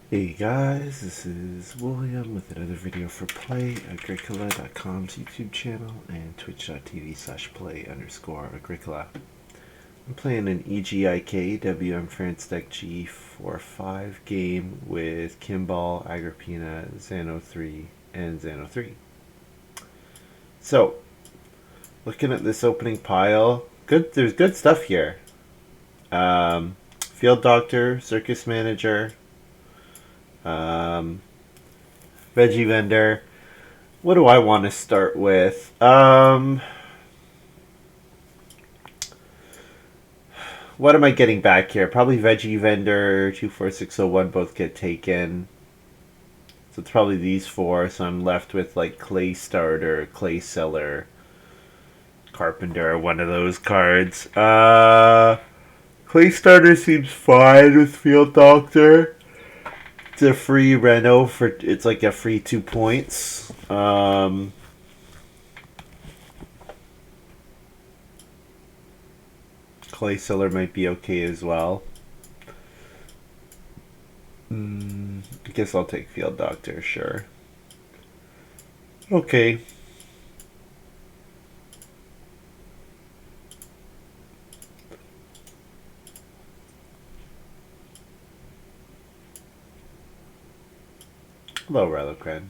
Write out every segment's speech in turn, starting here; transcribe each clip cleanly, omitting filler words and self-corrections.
Hey guys, this is William with another video for Play-agricola.com's YouTube channel and twitch.tv/play_agricola. I'm playing an EGIK WM France Deck G45 game with Kimball, Agrippina, Xano3, and Xano3. So, looking at this opening pile, there's good stuff here. Field Doctor, Circus Manager, veggie vendor. What do I want to start with? What am I getting back here? Probably veggie vendor, 24601 both get taken. So it's probably these four. So I'm left with like clay starter, clay seller, carpenter, one of those cards. Clay starter seems fine with field doctor. It's a free reno for, it's like a free 2 points. Clay seller might be okay as well. I guess I'll take field doctor, sure. Okay. Hello, Relocred.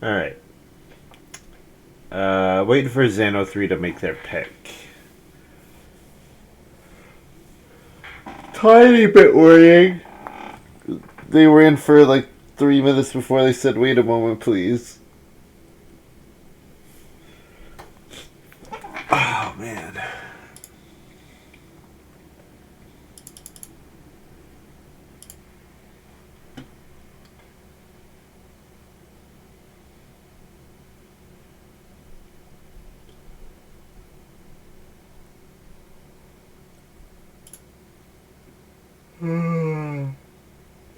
Alright. Waiting for Xano3 to make their pick. Tiny bit worrying. They were in for like 3 minutes before they said, wait a moment, please. Oh, man.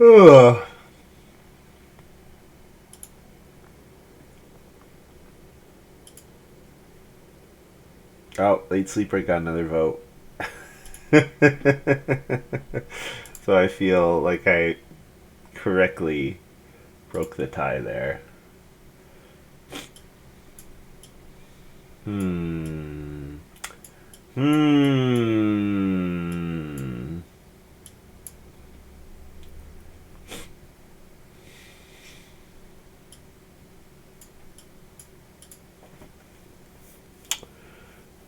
Ugh. Oh, late sleeper got another vote. So I feel like I correctly broke the tie there. Hmm. Hmm.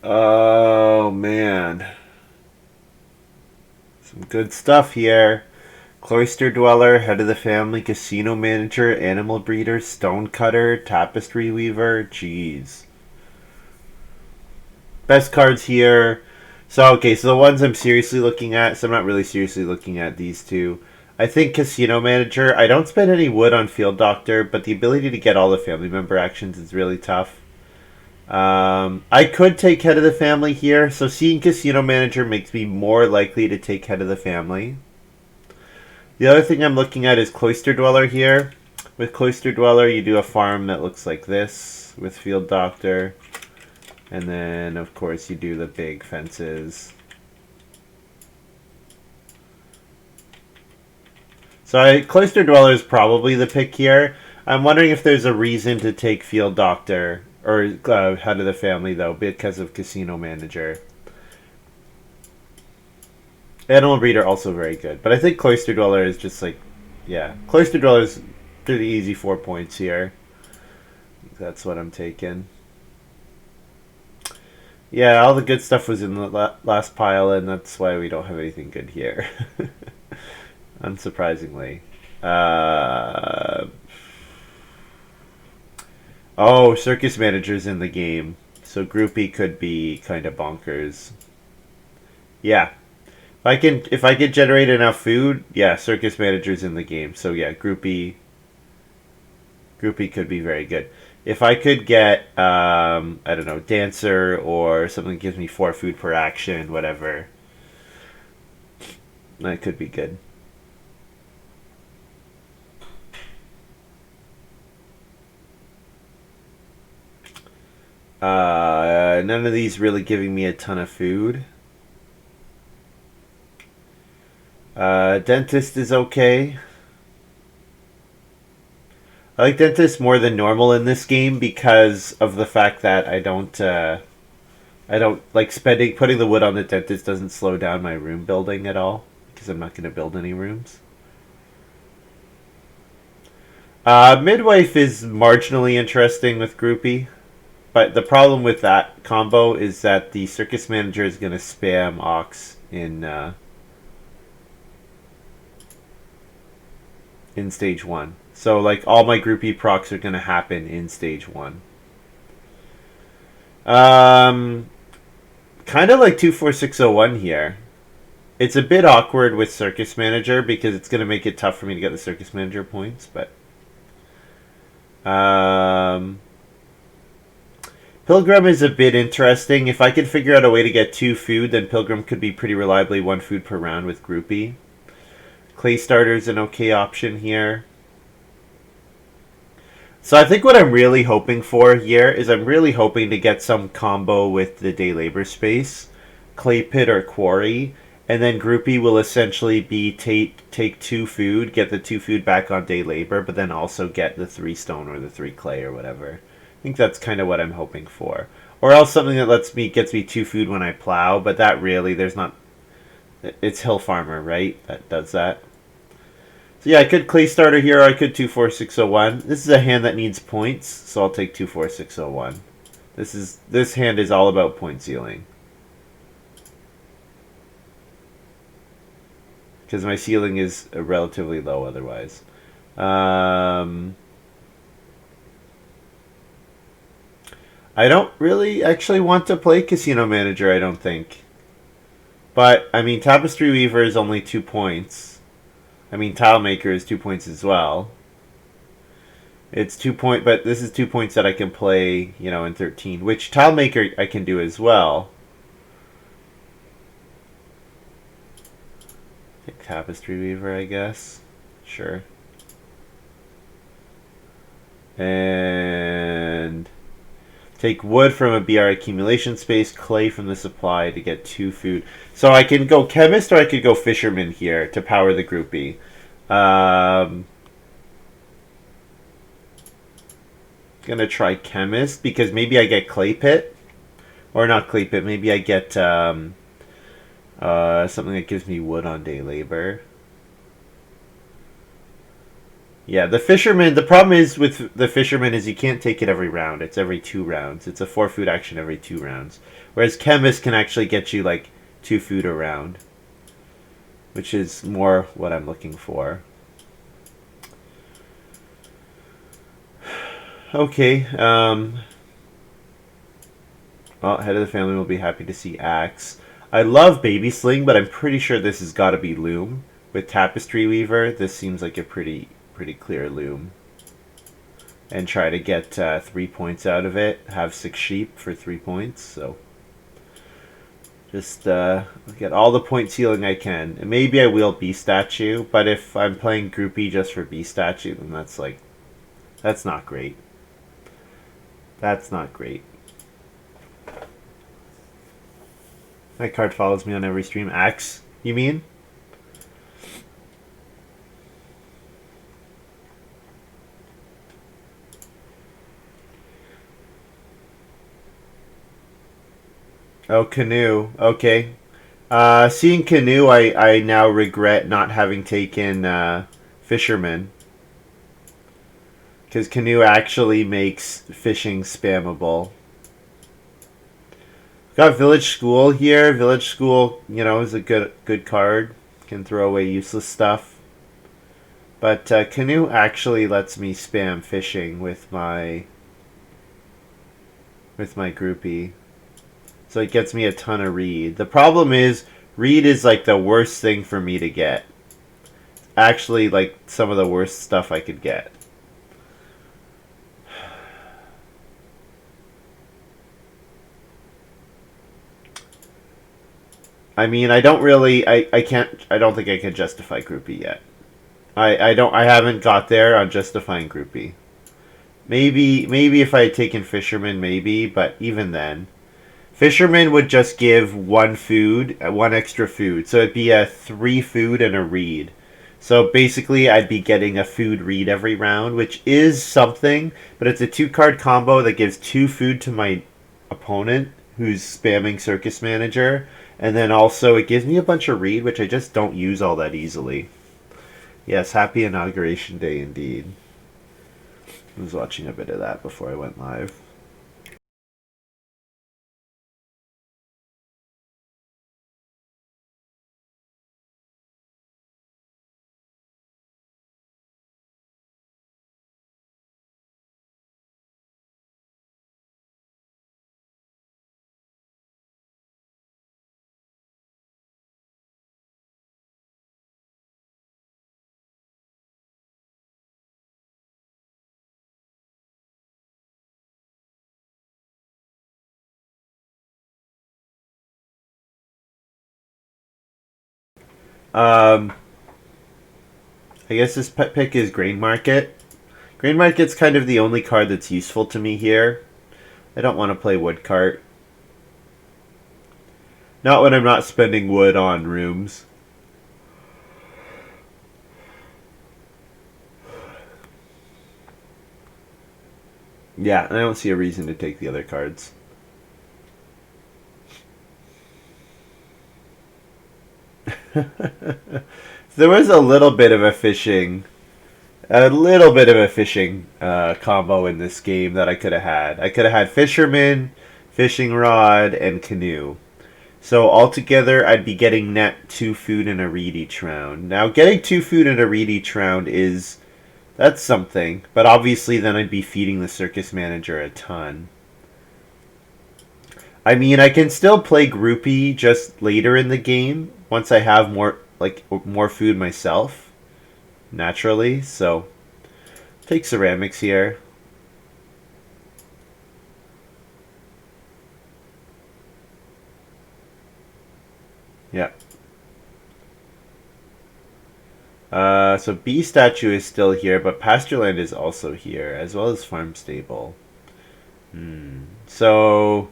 Oh, man. Some good stuff here. Cloister Dweller, Head of the Family, Casino Manager, Animal Breeder, Stonecutter, Tapestry Weaver. Jeez. Best cards here. So, okay, so the ones I'm seriously looking at, so I'm not really seriously looking at these two. I think Casino Manager, I don't spend any wood on Field Doctor, but the ability to get all the family member actions is really tough. I could take Head of the Family here, so seeing Casino Manager makes me more likely to take Head of the Family. The other thing I'm looking at is Cloister Dweller here. With Cloister Dweller, you do a farm that looks like this with Field Doctor. And then, of course, you do the big fences. So Cloister Dweller is probably the pick here. I'm wondering if there's a reason to take Field Doctor or Head of the Family, though, because of Casino Manager. Animal Breeder also very good. But I think Cloister Dweller is just like, yeah. Cloister Dweller is pretty easy 4 points here. That's what I'm taking. Yeah, all the good stuff was in the last pile, and that's why we don't have anything good here. Unsurprisingly. Uh, oh, circus manager's in the game, so groupie could be kind of bonkers. Yeah, if I could generate enough food, yeah, circus manager's in the game. So yeah, groupie could be very good. If I could get I don't know, dancer or something that gives me 4 food per action, whatever, that could be good. None of these really giving me a ton of food. Dentist is okay. I like dentist more than normal in this game because of the fact that I don't like putting the wood on the dentist doesn't slow down my room building at all because I'm not going to build any rooms. Midwife is marginally interesting with groupie, but the problem with that combo is that the circus manager is going to spam ox in stage 1. So like all my groupie procs are going to happen in stage 1. Um, Kind of like 24601 here. It's a bit awkward with circus manager because it's going to make it tough for me to get the circus manager points, but Pilgrim is a bit interesting. If I could figure out a way to get 2 food, then Pilgrim could be pretty reliably 1 food per round with groupie. Clay starter is an okay option here. So I think what I'm really hoping for here is I'm really hoping to get some combo with the day labor space, clay pit or quarry, and then groupie will essentially be take 2 food, get the 2 food back on day labor, but then also get the 3 stone or the 3 clay or whatever. I think that's kind of what I'm hoping for. Or else something that gets me 2 food when I plow, but that really there's not. It's Hill Farmer, right? That does that. So yeah, I could clay starter here, or I could 24601. This is a hand that needs points, so I'll take 24601. This hand is all about point ceiling. Because my ceiling is relatively low otherwise. I don't really actually want to play Casino Manager, I don't think. But, I mean, Tapestry Weaver is only 2 points. I mean, Tile Maker is 2 points as well. It's 2 point, but this is 2 points that I can play, in 13. Which Tile Maker I can do as well. Take Tapestry Weaver, I guess. Sure. And take wood from a BR accumulation space, clay from the supply to get 2 food. So I can go chemist or I could go fisherman here to power the groupie. Gonna try chemist because maybe I get clay pit. Or not clay pit, maybe I get something that gives me wood on day labor. Yeah, the fisherman. The problem is with the fisherman is you can't take it every round. It's every 2 rounds. It's a 4 food action every 2 rounds. Whereas chemist can actually get you like 2 food a round, which is more what I'm looking for. Okay. Well, head of the family will be happy to see axe. I love baby sling, but I'm pretty sure this has got to be loom with tapestry weaver. This seems like a pretty clear loom. And try to get 3 points out of it. Have 6 sheep for 3 points. So just get all the point ceiling I can. And maybe I will bee statue, but if I'm playing groupie just for bee statue, then that's not great. That's not great. That card follows me on every stream. Axe, you mean? Oh, canoe. Okay. Seeing canoe, I now regret not having taken fisherman. Because canoe actually makes fishing spammable. Got Village School here. Village School, is a good card. Can throw away useless stuff. But Canoe actually lets me spam fishing with my groupie. So it gets me a ton of reed. The problem is reed is like the worst thing for me to get. Actually, like some of the worst stuff I could get. I mean, I don't really, I don't think I can justify groupie yet. I haven't got there on justifying groupie. Maybe if I had taken fisherman, maybe, but even then, fisherman would just give one food, one extra food, so it'd be a 3 food and a reed. So basically, I'd be getting a food reed every round, which is something, but it's a 2 card combo that gives 2 food to my opponent who's spamming Circus Manager, and then also it gives me a bunch of reed, which I just don't use all that easily. Yes, happy Inauguration Day indeed. I was watching a bit of that before I went live. Um, I guess this pet pick is Grain Market. Grain Market's kind of the only card that's useful to me here. I don't want to play Wood Cart. Not when I'm not spending wood on rooms. Yeah, and I don't see a reason to take the other cards. There was a little bit of a fishing combo in this game that I could have had. I could have had fisherman, fishing rod, and canoe. So altogether, I'd be getting net 2 food and a reed each round. Now, getting 2 food and a reed each round that's something. But obviously, then I'd be feeding the Circus Manager a ton. I mean, I can still play groupie just later in the game once I have more food myself, naturally. So, take ceramics here. Yeah. So bee statue is still here, but pastureland is also here, as well as farm stable. So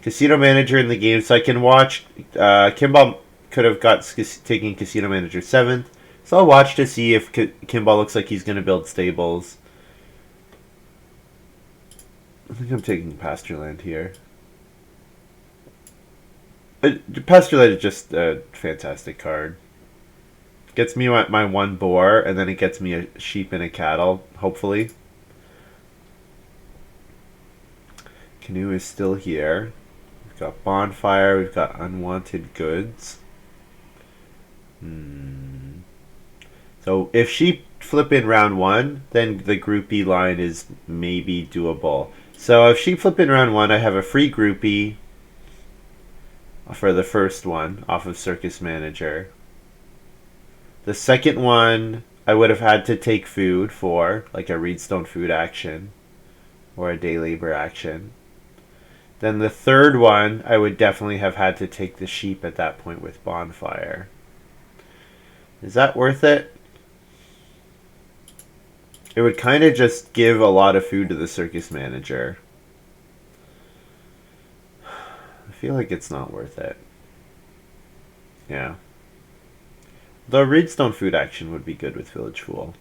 casino manager in the game, so I can watch. Kimball could have got taking casino manager 7th, so I'll watch to see if Kimball looks like he's going to build stables. I think I'm taking pastureland here. Pastureland is just a fantastic card. Gets me my 1 boar, and then it gets me a sheep and a cattle, hopefully. Canoe is still here. We've got bonfire, we've got unwanted goods. So if sheep flip in round 1, then the groupie line is maybe doable. So if sheep flip in round 1, I have a free groupie for the first one off of Circus Manager. The second one, I would have had to take food for, like a Reedstone food action or a day labor action. Then the third one, I would definitely have had to take the sheep at that point with bonfire. Is that worth it? It would kind of just give a lot of food to the Circus Manager. I feel like it's not worth it. Yeah. The Reedstone food action would be good with Village Fool.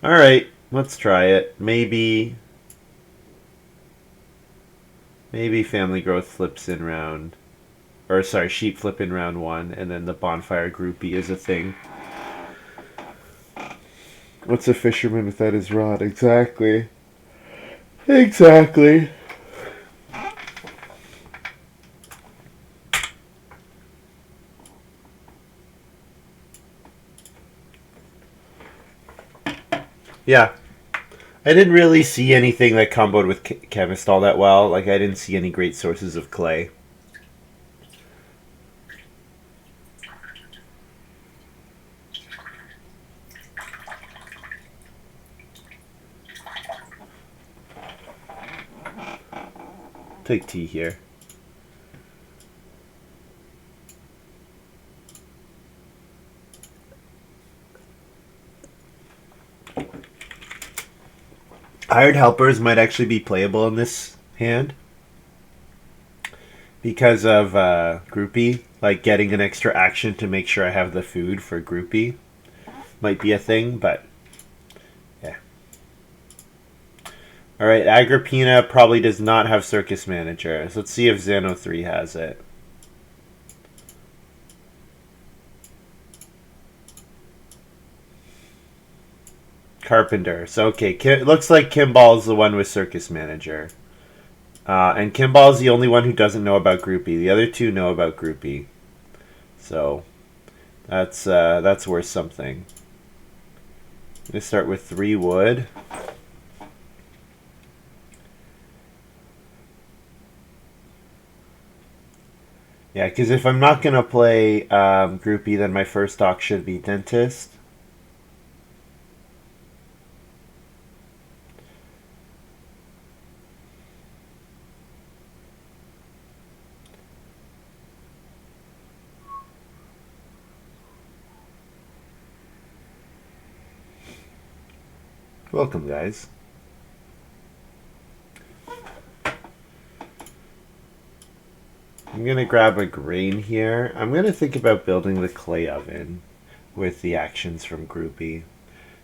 Alright, let's try it. Maybe Family Growth flips in round... Or, sorry, Sheep flip in round 1, and then the Bonfire Groupie is a thing. What's a fisherman without his rod? Exactly. Exactly. Yeah. I didn't really see anything that comboed with Chemist all that well. Like, I didn't see any great sources of clay. Take tea here. Hired helpers might actually be playable in this hand because of Groupie. Like, getting an extra action to make sure I have the food for Groupie might be a thing, but yeah. Alright, Agrippina probably does not have Circus Manager. So let's see if Xano 3 has it. Carpenter. So, okay, it looks like Kimball's the one with Circus Manager. And Kimball's the only one who doesn't know about Groupie. The other two know about Groupie. So, that's worth something. I'm going to start with 3 wood. Yeah, because if I'm not going to play Groupie, then my first stock should be Dentist. Welcome, guys. I'm going to grab a grain here. I'm going to think about building the clay oven with the actions from Groupie.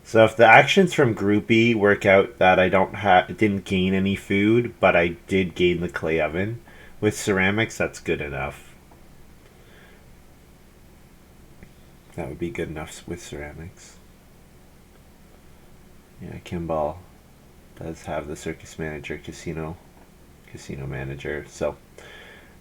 So if the actions from Groupie work out that I didn't gain any food, but I did gain the clay oven, with ceramics, that's good enough. That would be good enough with ceramics. Yeah, Kimball does have the Circus Manager, Casino Manager. So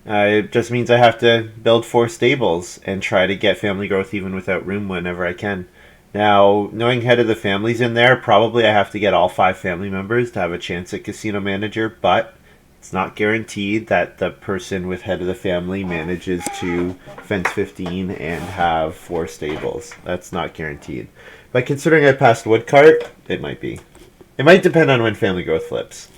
it just means I have to build 4 stables and try to get family growth even without room whenever I can. Now, knowing head of the family's in there, probably I have to get all 5 family members to have a chance at Casino Manager, but it's not guaranteed that the person with head of the family manages to fence 15 and have 4 stables. That's not guaranteed. But considering I passed Woodcart, it might be. It might depend on when family growth flips.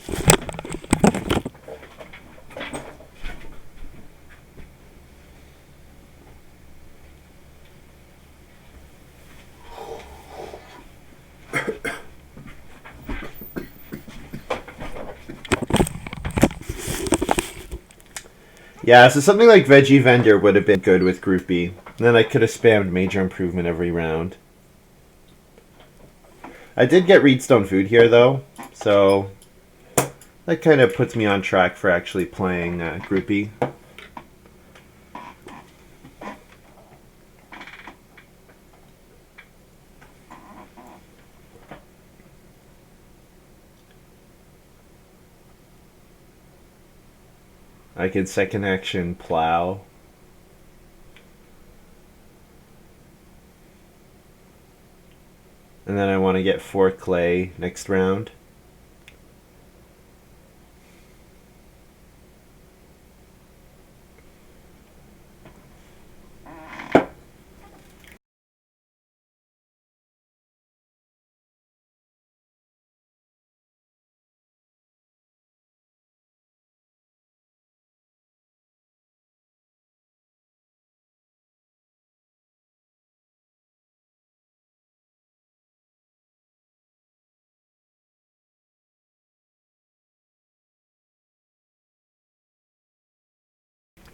Yeah, so something like Veggie Vendor would have been good with Groupie. Then I could have spammed Major Improvement every round. I did get Reedstone Food here, though, so that kind of puts me on track for actually playing Groupie. I can second action Plow. And then I want to get 4 clay next round.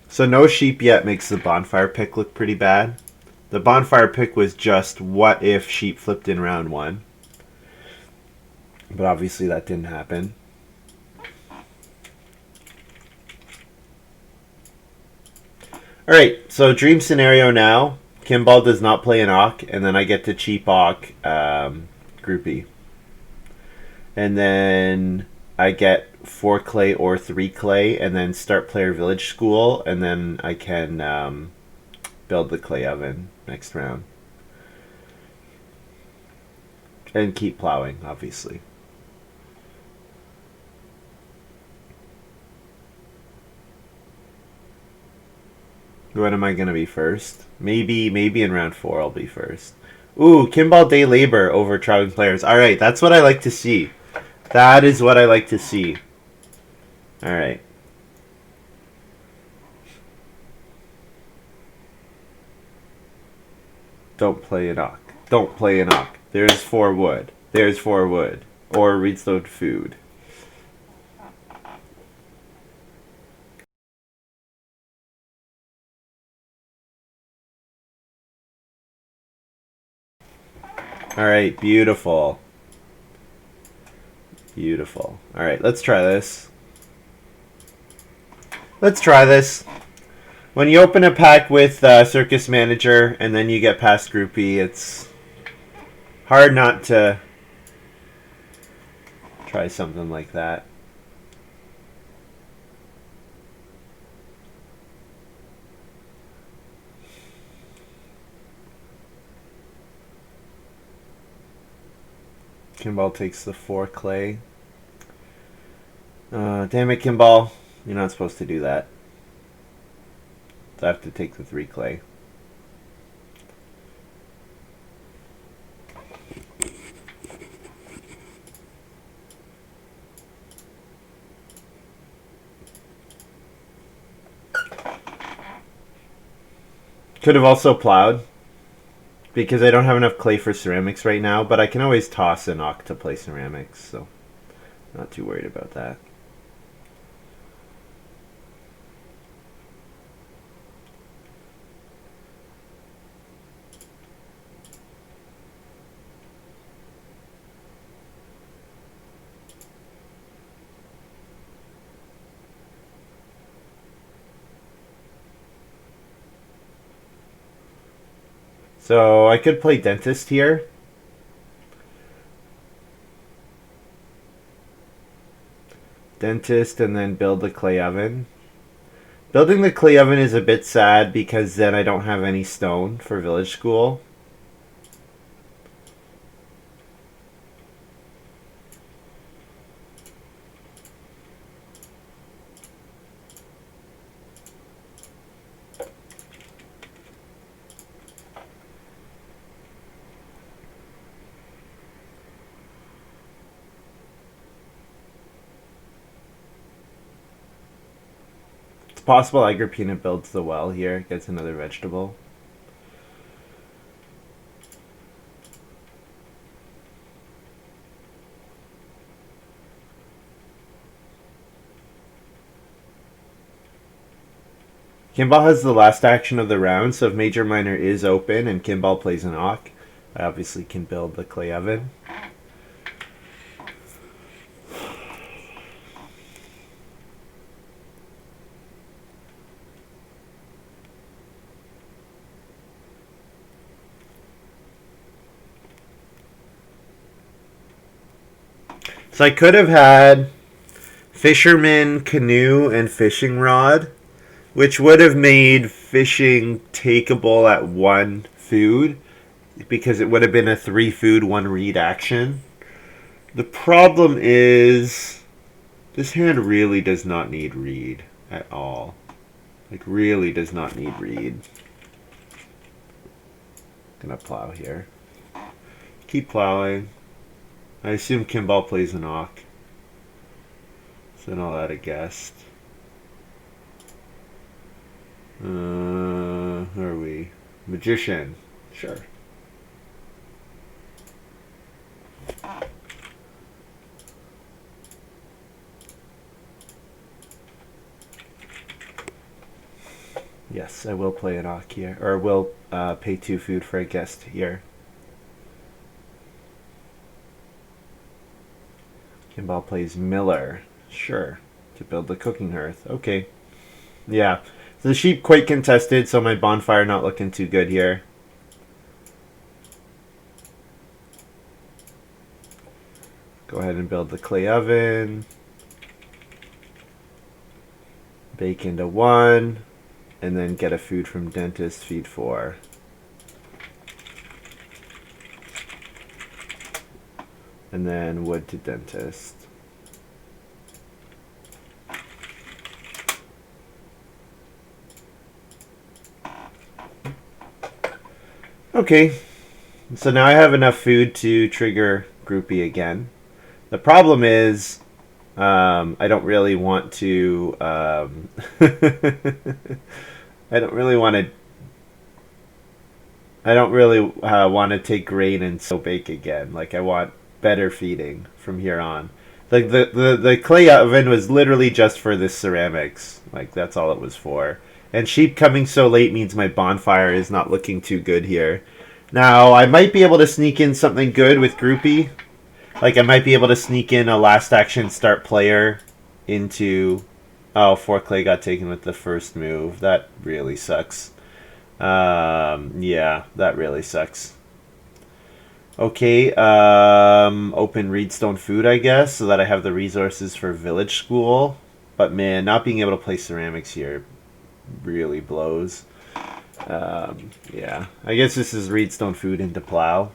So no sheep yet makes the bonfire pick look pretty bad. The bonfire pick was just what if sheep flipped in round 1. But obviously that didn't happen. Alright, so dream scenario now. Kimball does not play an Auk, and then I get to cheap Auk Groupie. And then I get 4 clay or 3 clay, and then start player village school, and then I can build the clay oven next round. And keep plowing, obviously. When am I going to be first? Maybe in round 4 I'll be first. Ooh, Kimball Day Labor over traveling players. Alright, that's what I like to see. That is what I like to see. Alright. Don't play an ock. Don't play an ock. There's 4 wood. There's 4 wood. Or redstone food. Alright, beautiful. Beautiful. Alright, let's try this. Let's try this. When you open a pack with Circus Manager and then you get past Groupie, it's hard not to try something like that. Kimball takes the 4 clay. Damn it, Kimball. You're not supposed to do that. So I have to take the 3 clay. Could have also plowed, because I don't have enough clay for ceramics right now, but I can always toss an ock to play ceramics, so not too worried about that. So I could play Dentist here. Dentist and then build the clay oven. Building the clay oven is a bit sad because then I don't have any stone for village school. Possible agrippina builds the well here, gets another vegetable. Kimball has the last action of the round, so if Major Minor is open and Kimball plays an ock, I obviously can build the clay oven. So I could have had fisherman, canoe, and fishing rod, which would have made fishing takeable at 1 food, because it would have been a 3 food, 1 read action. The problem is this hand really does not need read at all. Like, really does not need read. Gonna plow here. Keep plowing. I assume Kimball plays an ock. So then I'll add a guest. Who are we? Magician. Sure. Yes, I will play an ock here. Or will pay 2 food for a guest here. Kimball plays Miller. Sure. To build the cooking hearth. Okay. Yeah. So the sheep quite contested, so my bonfire not looking too good here. Go ahead and build the clay oven. Bake into 1. And then get a food from dentist, feed 4. And then wood to dentist. Okay, so now I have enough food to trigger Groupie again. The problem is, I don't really want to. I don't really want to. I don't really want to take grain and so bake again. Like I want better feeding from here on. Like the clay oven was literally just for this ceramics. Like that's all it was for. And sheep coming so late means my bonfire is not looking too good here. Now I might be able to sneak in something good with Groupie. Like I might be able to sneak in a last action start player into. Oh, 4 clay got taken with the first move. That really sucks. Yeah, that really sucks. Okay, open Reedstone Food, I guess, so that I have the resources for Village School. But man, not being able to play ceramics here really blows. Yeah, I guess this is Reedstone Food into Plow.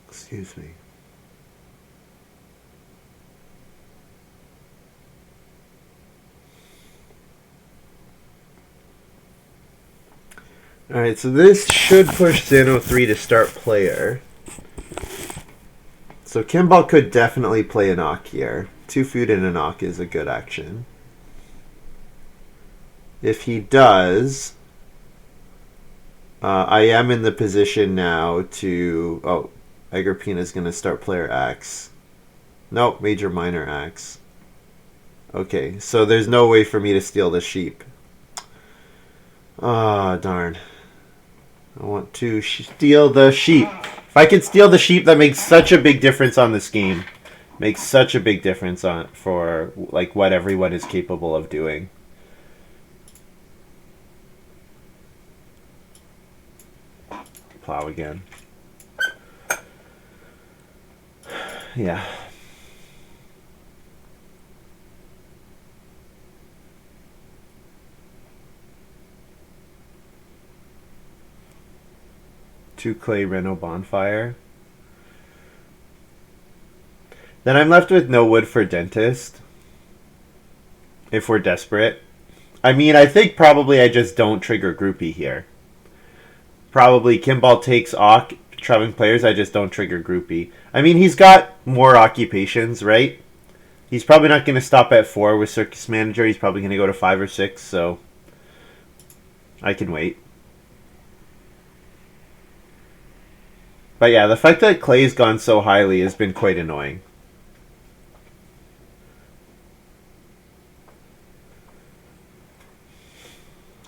Excuse me. Alright, so this should push Xano 3 to start player. So Kimball could definitely play an Ock here. 2 food and an Ock is a good action. If he does, I am in the position now to... Oh, Agrippina is going to start player Axe. Nope, major minor Axe. Okay, so there's no way for me to steal the sheep. Ah, oh, darn. I want to steal the sheep. If I could steal the sheep, that makes such a big difference on this game. Makes such a big difference on for like what everyone is capable of doing. Plow again. Yeah. Two clay Reno bonfire. Then I'm left with no wood for dentist. If we're desperate. I mean, I think probably I just don't trigger Groupie here. Probably Kimball takes Ock, traveling players, I just don't trigger Groupie. I mean, he's got more occupations, right? He's probably not going to stop at 4 with Circus Manager. He's probably going to go to 5 or 6, so I can wait. But yeah, the fact that Clay's gone so highly has been quite annoying.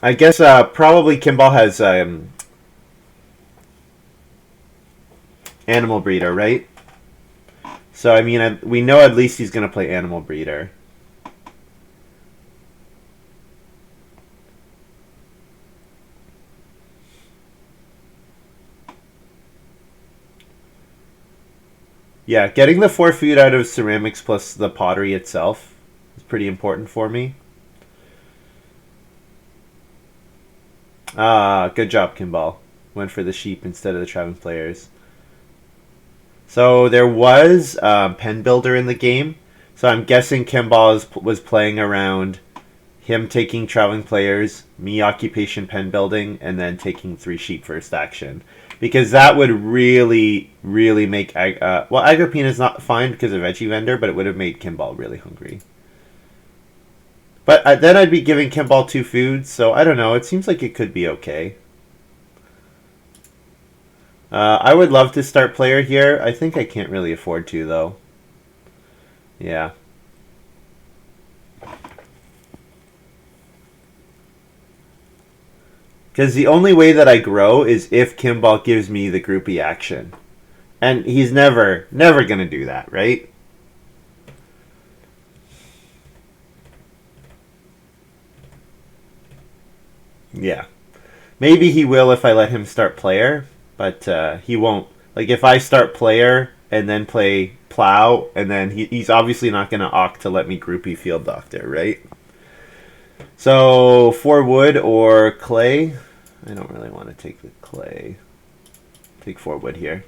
I guess probably Kimball has Animal Breeder, right? So, I mean, we know at least he's going to play Animal Breeder. Yeah, getting the 4 food out of ceramics plus the pottery itself is pretty important for me. Ah, good job, Kimball. Went for the sheep instead of the traveling players. So there was Pen Builder in the game. So I'm guessing Kimball was playing around him taking traveling players, me occupation pen building, and then taking 3 sheep first action. Because that would really, really make... well, Agrippina is not fine because of Veggie Vendor, but it would have made Kimball really hungry. But then I'd be giving Kimball 2 foods, so I don't know. It seems like it could be okay. I would love to start player here. I think I can't really afford to, though. Yeah. Because the only way that I grow is if Kimball gives me the groupie action. And he's never going to do that, right? Yeah. Maybe he will if I let him start player, but he won't. Like, if I start player and then play plow, and then he's obviously not going to opt to let me groupie field doctor, right? So, 4 wood or clay. I don't really want to take the clay. Take 4 wood here.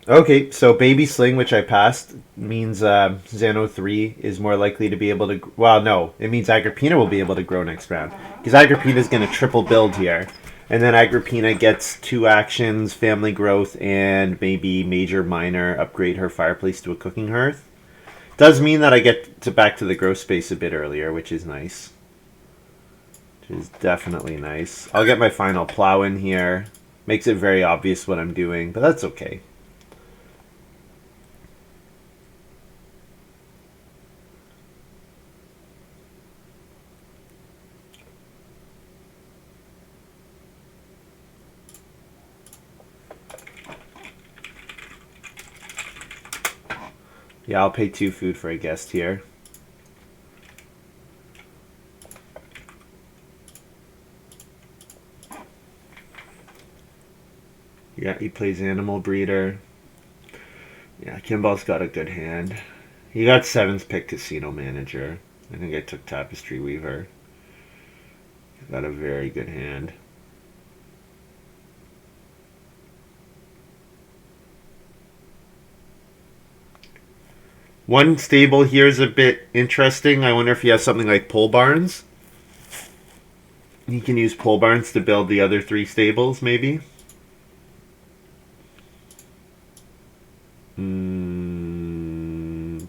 Okay, so baby sling, which I passed, means Xano 3 is more likely to be able to. Well, no, it means Agrippina will be able to grow next round. Because Agrippina is going to triple build here. And then Agrippina gets 2 actions, family growth, and maybe major minor upgrade her fireplace to a cooking hearth. Does mean that I get back to the growth space a bit earlier, which is nice. Which is definitely nice. I'll get my final plow in here. Makes it very obvious what I'm doing, but that's okay. Yeah, I'll pay 2 food for a guest here. Yeah, he plays Animal Breeder. Yeah, Kimball's got a good hand. He got 7th pick Casino Manager. I think I took Tapestry Weaver. Got a very good hand. One stable here is a bit interesting. I wonder if he has something like pole barns. He can use pole barns to build the other 3 stables, maybe.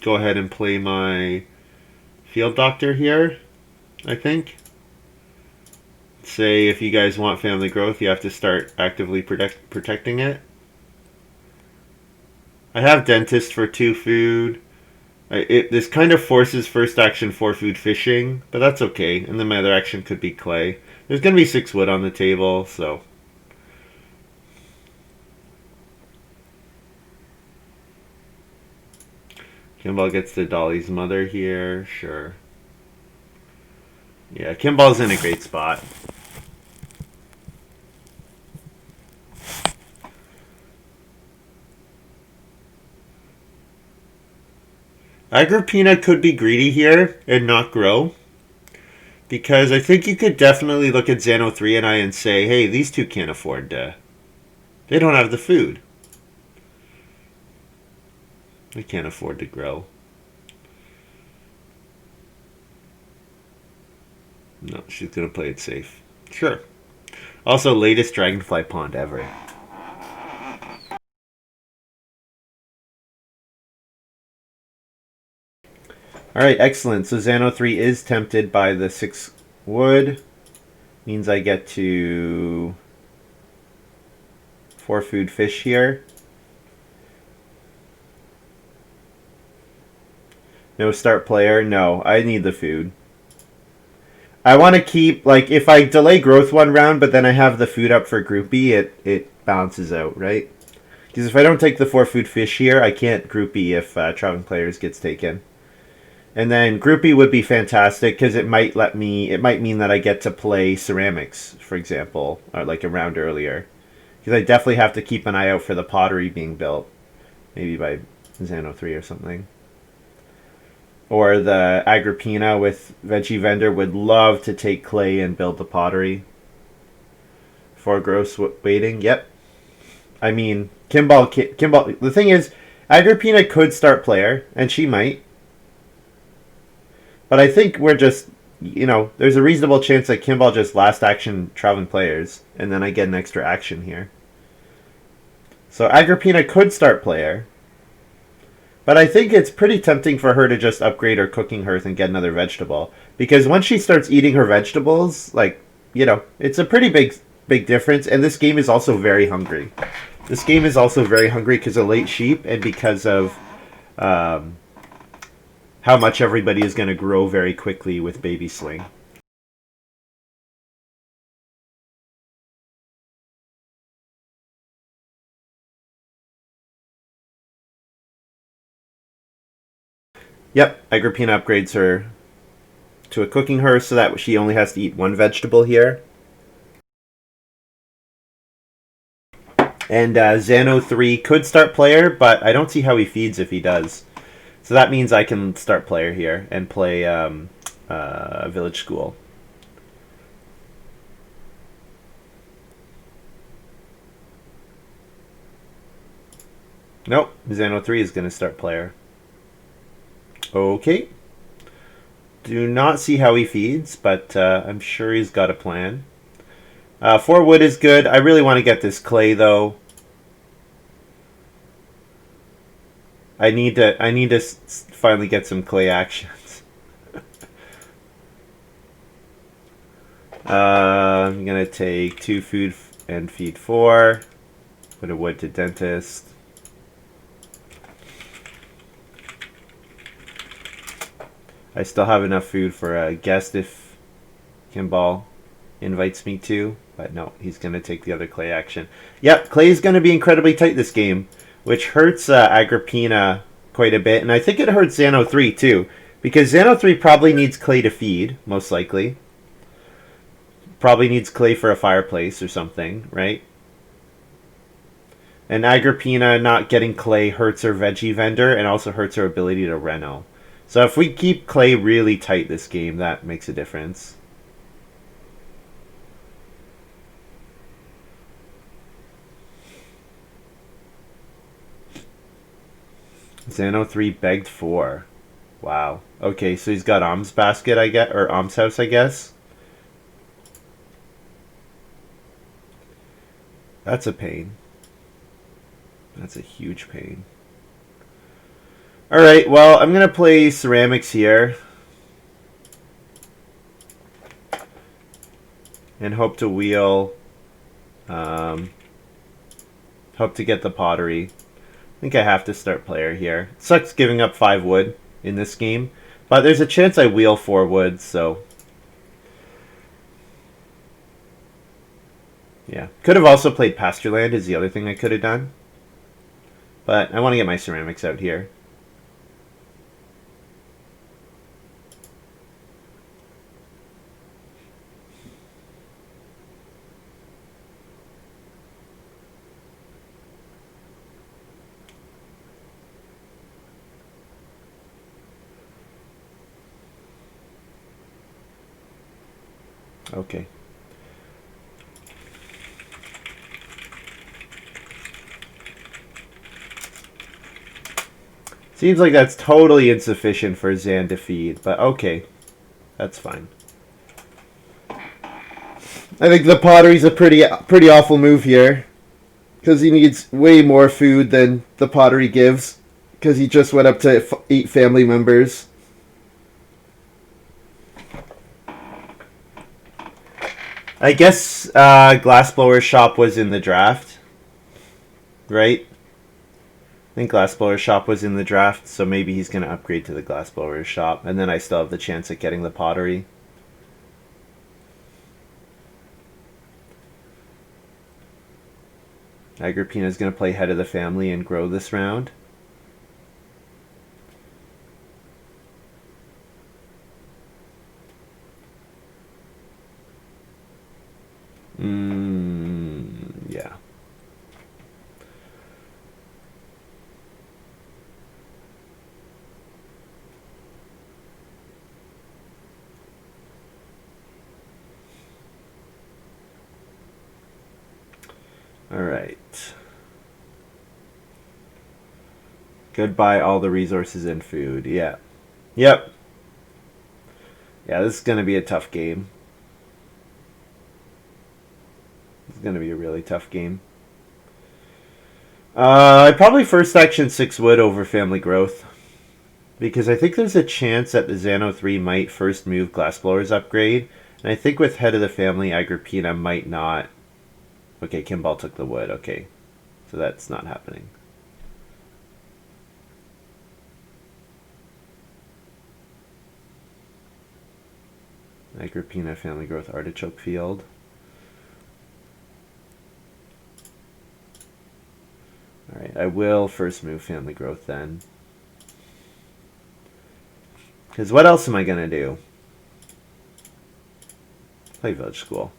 Go ahead and play my field doctor here, I think. Say if you guys want family growth, you have to start actively protecting it. I have dentist for 2 food. This kind of forces first action 4 food fishing, but that's okay. And then my other action could be clay. There's going to be 6 wood on the table, so. Kimball gets the Dolly's mother here, sure. Yeah, Kimball's in a great spot. Agrippina could be greedy here and not grow. Because I think you could definitely look at Xano 3 and I and say, hey, these 2 can't afford to. They don't have the food. They can't afford to grow. No, she's going to play it safe. Sure. Also, latest Dragonfly Pond ever. Alright, excellent. So Xano 3 is tempted by the 6 wood. Means I get to 4 food fish here. No start player? No, I need the food. I want to keep, like, if I delay growth 1 round, but then I have the food up for groupie, it balances out, right? Because if I don't take the 4 food fish here, I can't groupie if traveling players gets taken. And then groupie would be fantastic because it might mean that I get to play ceramics, for example, or like a round earlier. Because I definitely have to keep an eye out for the pottery being built. Maybe by Xano 3 or something. Or the agrippina with veggie vendor would love to take clay and build the pottery. 4 gross waiting. Yep. I mean, Kimball. The thing is, Agrippina could start player, and she might. But I think we're just, there's a reasonable chance that Kimball just last action traveling players, and then I get an extra action here. So Agrippina could start player. But I think it's pretty tempting for her to just upgrade her cooking hearth and get another vegetable. Because once she starts eating her vegetables, it's a pretty big difference. And this game is also very hungry. This game is also very hungry because of late sheep and because of how much everybody is going to grow very quickly with baby sling. Yep, Agrippina upgrades her to a cooking hearth so that she only has to eat 1 vegetable here. And Xano 3 could start player, but I don't see how he feeds if he does. So that means I can start player here and play Village School. Nope, Xano 3 is going to start player. Okay. Do not see how he feeds, but I'm sure he's got a plan. 4 wood is good. I really want to get this clay, though. I need to finally get some clay actions. I'm going to take 2 food and feed 4. Put a wood to dentist. I still have enough food for a guest if Kimball invites me to, but no, he's going to take the other clay action. Yep, clay is going to be incredibly tight this game, which hurts Agrippina quite a bit, and I think it hurts Xano 3 too, because Xano 3 probably needs clay to feed, most likely. Probably needs clay for a fireplace or something, right? And Agrippina not getting clay hurts her veggie vendor and also hurts her ability to reno. So if we keep clay really tight this game, that makes a difference. Xano 3 begged 4. Wow. Okay, so he's got alms basket, I guess, or alms house, I guess. That's a pain. That's a huge pain. Alright, well, I'm going to play ceramics here. And hope to wheel. Hope to get the pottery. I think I have to start player here. It sucks giving up 5 wood in this game. But there's a chance I wheel 4 wood, so. Yeah. Could have also played pasture land is the other thing I could have done. But I want to get my ceramics out here. Okay. Seems like that's totally insufficient for Zan to feed, but okay. That's fine. I think the pottery's a pretty awful move here. Because he needs way more food than the pottery gives. Because he just went up to 8 family members. I guess Glassblower's shop was in the draft. Right? I think Glassblower's shop was in the draft, so maybe he's going to upgrade to the Glassblower's shop. And then I still have the chance at getting the pottery. Agrippina's going to play head of the family and grow this round. Yeah. Alright. Goodbye all the resources and food. Yeah. Yep. Yeah, this is going to be a tough game. It's going to be a really tough game. I probably first action 6 wood over family growth. Because I think there's a chance that the Xano 3 might first move Glassblower's upgrade. And I think with Head of the Family, Agrippina might not. Okay, Kimball took the wood. Okay. So that's not happening. Agrippina, Family Growth, Artichoke Field. Alright, I will first move Family Growth then. Because what else am I going to do? Play Village School.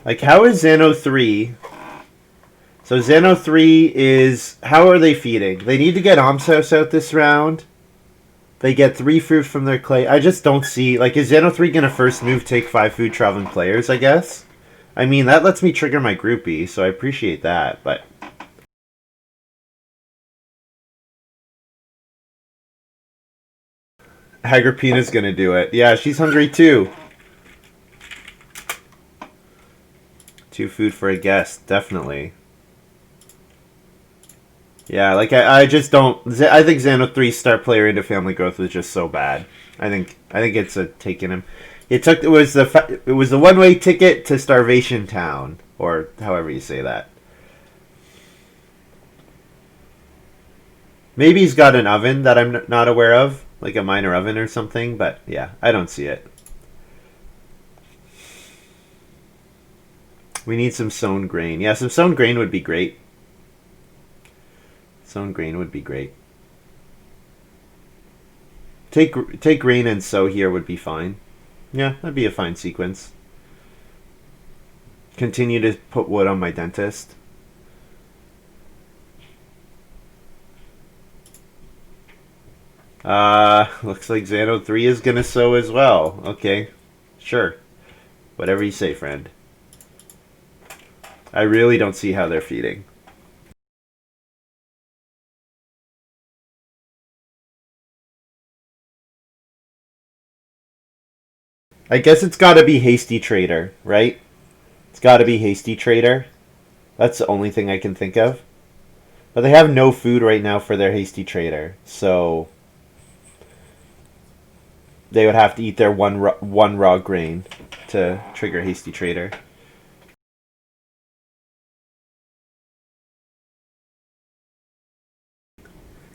Like, how is Xano 3... So Xano 3 is... How are they feeding? They need to get Amsos out this round. They get 3 food from their clay. I just don't see... Like, is Xano 3 going to first move take 5 food traveling players, I guess? I mean, that lets me trigger my groupie, so I appreciate that, but... Agrippina's going to do it. Yeah, she's hungry too. 2 food for a guest, definitely. Yeah, like I just don't. I think Xano 3's star player into family growth was just so bad. I think it's a taking him. It was the one-way ticket to Starvation Town, or however you say that. Maybe he's got an oven that I'm not aware of, like a minor oven or something. But yeah, I don't see it. We need some sown grain. Yeah, some sown grain would be great. Sown grain would be great. Take grain and sow here would be fine. Yeah, that'd be a fine sequence. Continue to put wood on my dentist. Looks like Xano 3 is gonna sow as well. Okay, sure. Whatever you say, friend. I really don't see how they're feeding. I guess it's gotta be Hasty Trader, right? It's gotta be Hasty Trader. That's the only thing I can think of. But they have no food right now for their Hasty Trader, so they would have to eat their one raw grain to trigger Hasty Trader.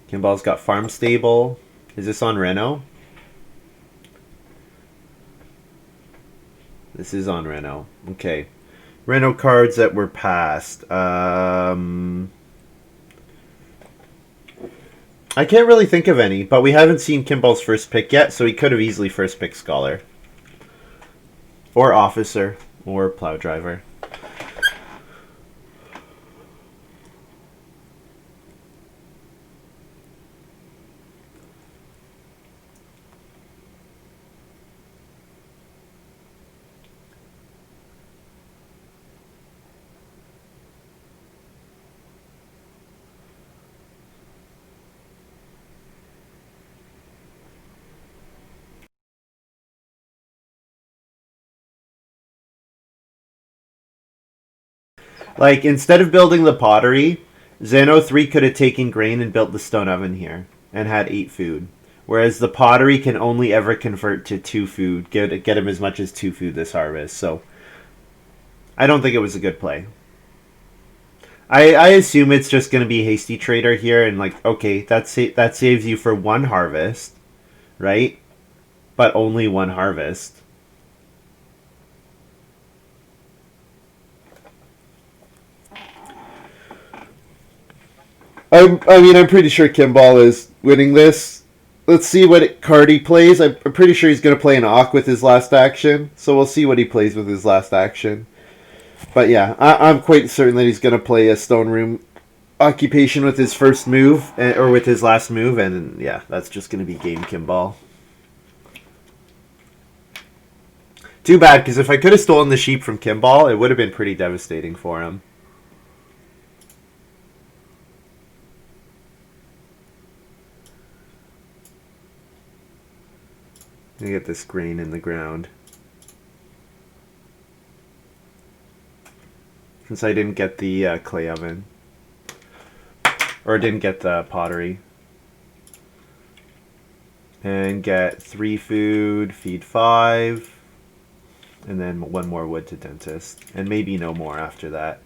Kimball's got Farm Stable. Is this on Reno? This is on Reno. Okay. Reno cards that were passed. I can't really think of any, but we haven't seen Kimball's first pick yet, so he could have easily first picked Scholar. Or Officer. Or Plow Driver. Like, instead of building the pottery, Xano 3 could have taken grain and built the stone oven here and had 8 food. Whereas the pottery can only ever convert to 2 food, get him as much as 2 food this harvest. So, I don't think it was a good play. I assume it's just going to be Hasty Trader here, and like, okay, that saves you for 1 harvest, right? But only 1 harvest. I'm pretty sure Kimball is winning this. Let's see what card he plays. I'm pretty sure he's going to play an Awk with his last action. So we'll see what he plays with his last action. But yeah, I'm quite certain that he's going to play a stone room occupation with his first move, or with his last move, and yeah, that's just going to be game Kimball. Too bad, because if I could have stolen the sheep from Kimball, it would have been pretty devastating for him. Let me get this grain in the ground. Since I didn't get the clay oven. Or didn't get the pottery. And get 3 food, feed 5. And then 1 more wood to dentist. And maybe no more after that.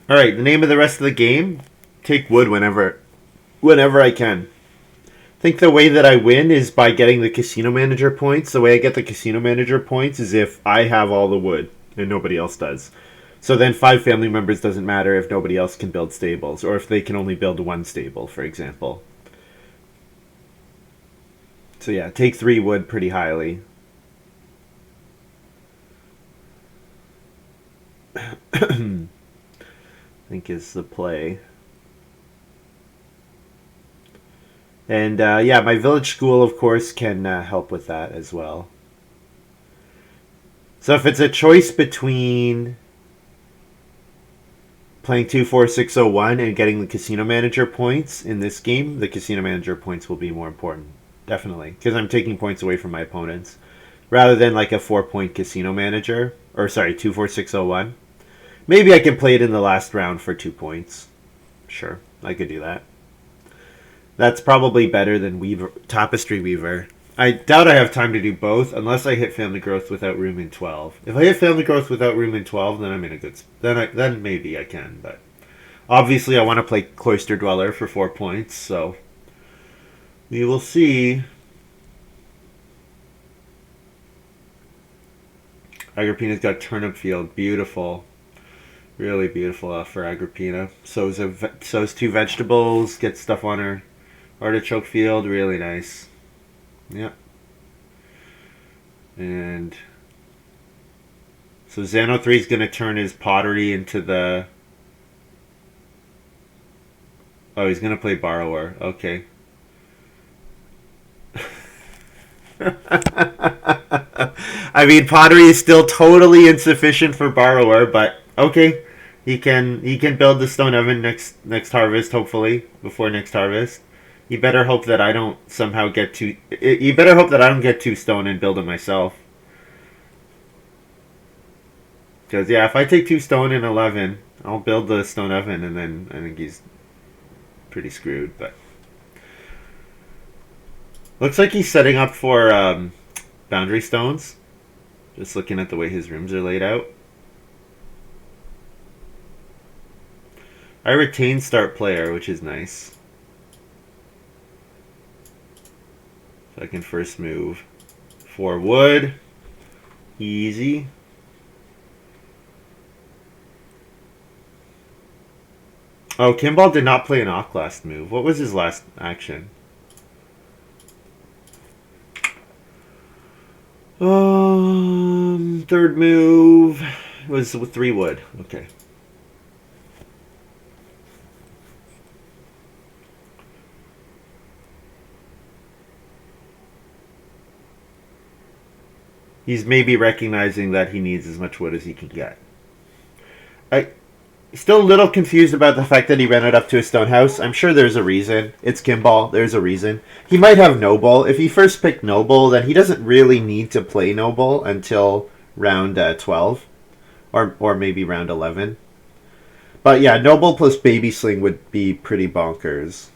Alright, the name of the rest of the game, take wood whenever I can. I think the way that I win is by getting the casino manager points. The way I get the casino manager points is if I have all the wood and nobody else does. So then 5 family members doesn't matter if nobody else can build stables, or if they can only build 1 stable, for example. So yeah, take 3 wood pretty highly. I think is the play. And yeah, my village school, of course, can help with that as well. So if it's a choice between playing 2-4-6-0-1 and getting the casino manager points in this game, the casino manager points will be more important. Definitely. Because I'm taking points away from my opponents. Rather than like a 4-point casino manager. Or sorry, 2-4-6-0-1. Maybe I can play it in the last round for 2 points. Sure, I could do that. That's probably better than Tapestry Weaver. I doubt I have time to do both unless I hit Family Growth without room in 12. If I hit Family Growth without room in 12, then I'm in a good... Then maybe I can, but... Obviously, I want to play Cloister Dweller for 4 points, so... We will see. Agrippina's got Turnip Field. Beautiful. Really beautiful for Agrippina. Sows 2 vegetables, gets stuff on her artichoke field. Really nice. Yep. And so Xano 3 is going to turn his pottery into the... Oh, he's going to play Borrower. Okay. I mean, pottery is still totally insufficient for Borrower, but okay. He can build the stone oven next harvest, hopefully, before next harvest. You better hope that I don't somehow get too... You better hope that I don't get 2 stone and build it myself. Because, yeah, if I take 2 stone and 11, I'll build the stone oven, and then I think he's pretty screwed, but... Looks like he's setting up for boundary stones. Just looking at the way his rooms are laid out. I retain start player, which is nice. So I can first move 4 wood. Easy. Oh, Kimball did not play an Ock last move. What was his last action? Third move was with 3 wood. Okay. He's maybe recognizing that he needs as much wood as he can get. Still a little confused about the fact that he ran it up to a stone house. I'm sure there's a reason. It's Kimball. There's a reason. He might have Noble. If he first picked Noble, then he doesn't really need to play Noble until round 12. Or maybe round 11. But yeah, Noble plus Baby Sling would be pretty bonkers.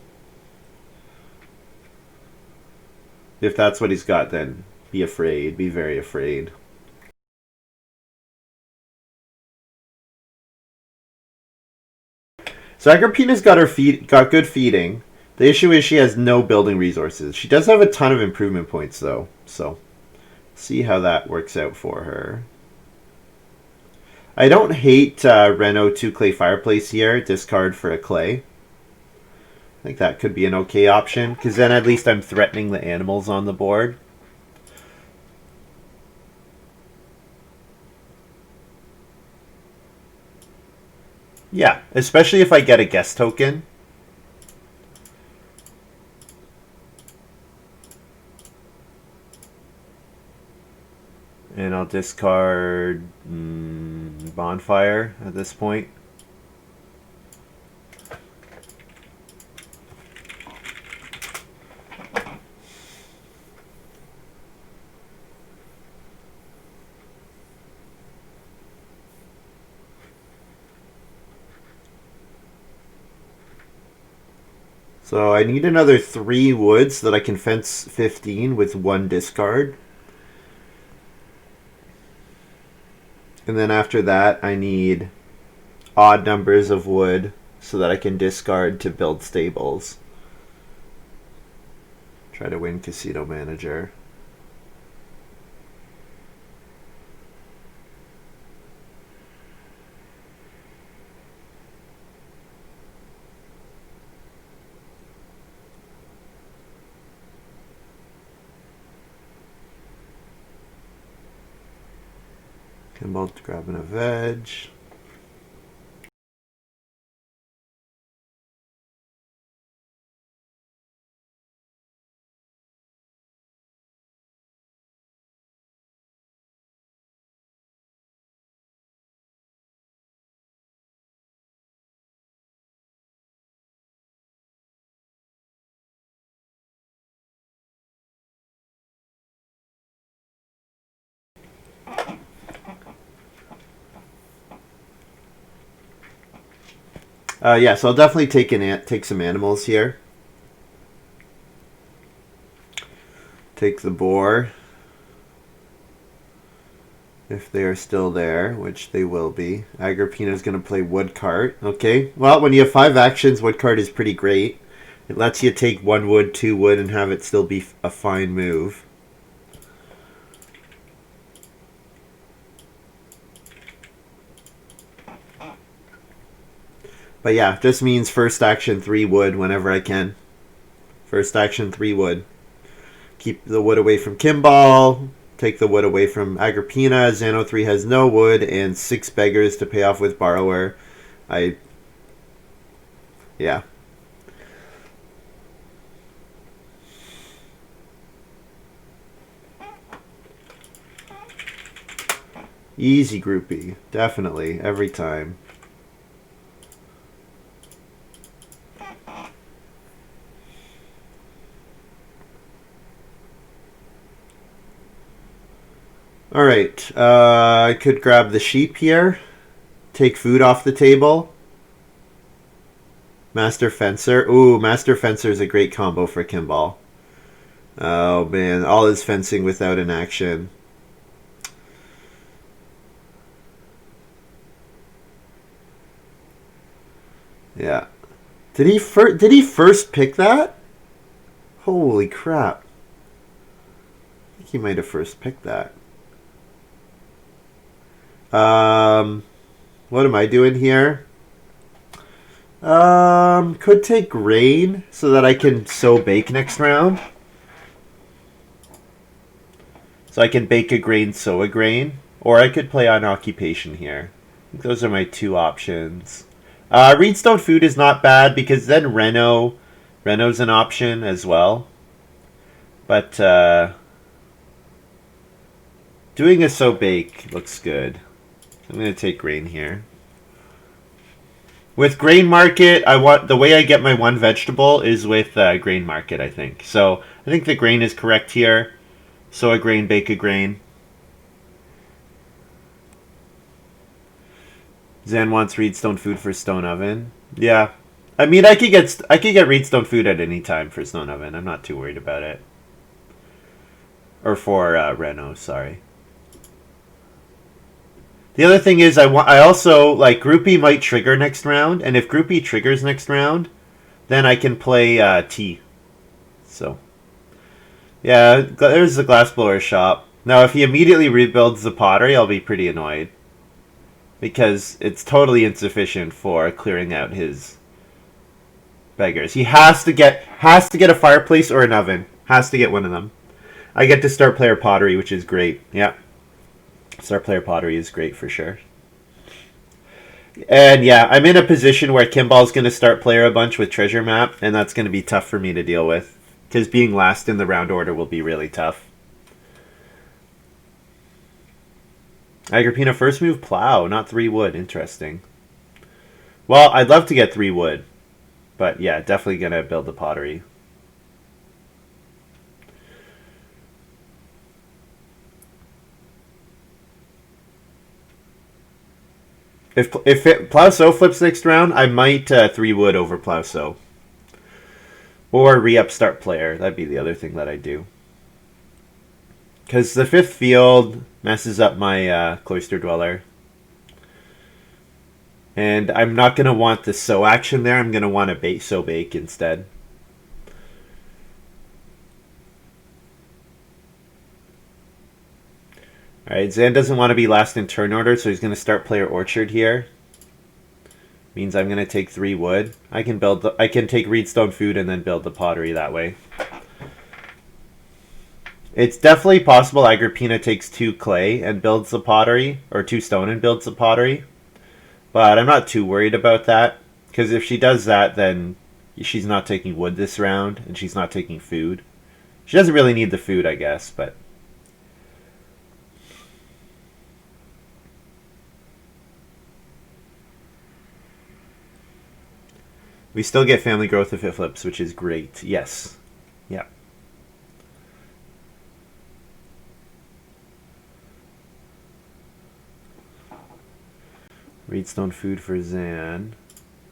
If that's what he's got, then be afraid. Be very afraid. So Agrippina's got got good feeding. The issue is she has no building resources. She does have a ton of improvement points though, so See how that works out for her. I don't hate Reno 2 Clay Fireplace here. Discard for a Clay. I think that could be an okay option, because then at least I'm threatening the animals on the board. Yeah, especially if I get a guest token. And I'll discard Bonfire at this point. So I need another 3 wood so that I can fence 15 with 1 discard. And then after that, I need odd numbers of wood so that I can discard to build stables. Try to win Casino Manager. Kimball grabbing a veg. Yeah, so I'll definitely take some animals here. Take the boar. If they are still there, which they will be. Agrippina is going to play woodcart. Okay, well, when you have 5 actions, woodcart is pretty great. It lets you take 1 wood, 2 wood, and have it still be a fine move. But yeah, just means first action 3 wood whenever I can. First action 3 wood. Keep the wood away from Kimball. Take the wood away from Agrippina. Xano 3 has no wood and 6 beggars to pay off with Borrower. Yeah. Easy groupie. Definitely. Every time. Alright, I could grab the sheep here. Take food off the table. Master Fencer. Ooh, Master Fencer is a great combo for Kimball. Oh man, all his fencing without an action. Yeah. Did he first pick that? Holy crap. I think he might have first picked that. What am I doing here? Could take grain so that I can sow bake next round. So I can bake a grain, sow a grain. Or I could play on occupation here. I think those are my 2 options. Reedstone food is not bad because then Reno's an option as well. But doing a sow bake looks good. I'm going to take grain here. With grain market, the way I get my 1 vegetable is with grain market, I think. So I think the grain is correct here. Sow a grain, bake a grain. Zan wants Reedstone food for stone oven. Yeah, I mean I could get Reedstone food at any time for stone oven. I'm not too worried about it. Or for Reno, sorry. The other thing is I also like Groupie might trigger next round, and if Groupie triggers next round, then I can play T. So yeah, there's the glassblower shop. Now, if he immediately rebuilds the pottery, I'll be pretty annoyed. Because it's totally insufficient for clearing out his beggars. He has to get a fireplace or an oven. Has to get one of them. I get to start player pottery, which is great. Yeah. Start player pottery is great for sure. And yeah, I'm in a position where Kimball's going to start player a bunch with treasure map, and that's going to be tough for me to deal with. Because being last in the round order will be really tough. Agrippina first move plow, not 3 wood. Interesting. Well, I'd love to get 3 wood. But yeah, definitely going to build the pottery. If plow so flips next round, I might 3 wood over plow so. Or re-up start player. That'd be the other thing that I do. Because the 5th field messes up my cloister dweller. And I'm not going to want the sow action there. I'm going to want to sow bake instead. Alright, Zan doesn't want to be last in turn order, so he's going to start player orchard here. Means I'm going to take 3 wood. I can take reedstone food and then build the pottery that way. It's definitely possible Agrippina takes 2 clay and builds the pottery, or 2 stone and builds the pottery. But I'm not too worried about that, because if she does that, then she's not taking wood this round, and she's not taking food. She doesn't really need the food, I guess, but... We still get family growth if it flips, which is great. Yes. Yeah. Reedstone food for Zan.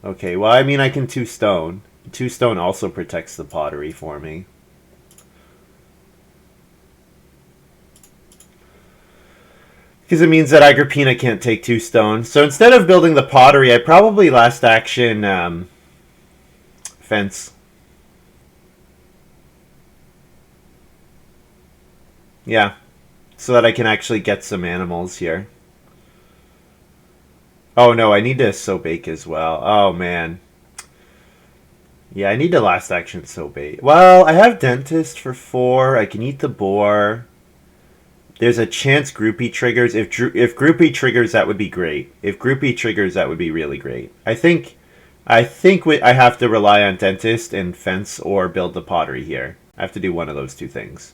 Okay, well, I mean, I can 2 stone. 2 stone also protects the pottery for me. Because it means that Agrippina can't take 2 stone. So instead of building the pottery, I probably last action fence. Yeah. So that I can actually get some animals here. Oh no, I need to sow bake as well. Oh man. Yeah, I need to last action sow bake. Well, I have dentist for 4. I can eat the boar. There's a chance groupie triggers. If groupie triggers, that would be great. If groupie triggers, that would be really great. I think I have to rely on dentist and fence or build the pottery here. I have to do one of those 2 things.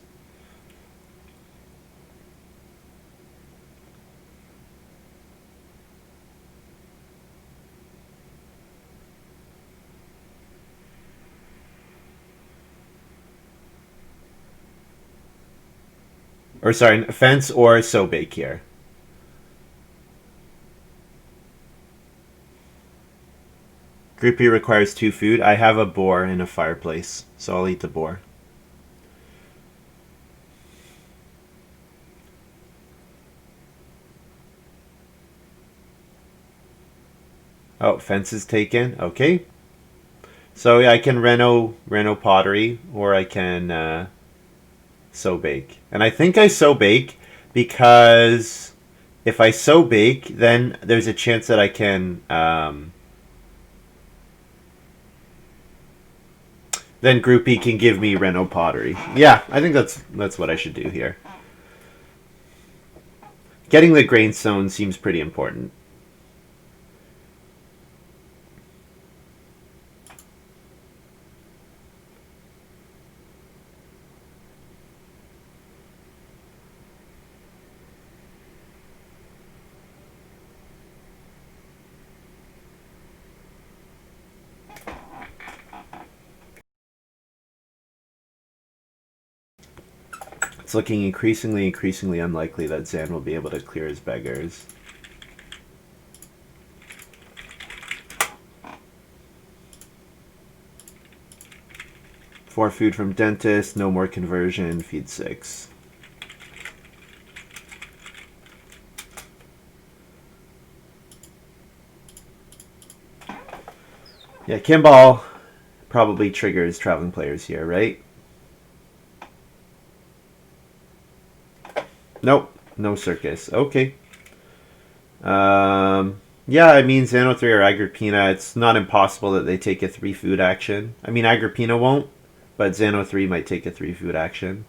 Or sorry, fence or sow bake here. Groupie requires 2 food. I have a boar and a fireplace, so I'll eat the boar. Oh, fence is taken. Okay. So yeah, I can reno pottery, or I can sow bake. And I think I sow bake because if I sow bake, then there's a chance that I can then Groupie can give me reno pottery. Yeah, I think that's what I should do here. Getting the grain sown seems pretty important. It's looking increasingly unlikely that Zan will be able to clear his beggars. Four food from dentist, no more conversion, feed 6. Yeah, Kimball probably triggers traveling players here, right? Nope. No circus. Okay. Yeah, I mean, Xano 3 or Agrippina, it's not impossible that they take a 3 food action. I mean, Agrippina won't, but Xano 3 might take a 3 food action.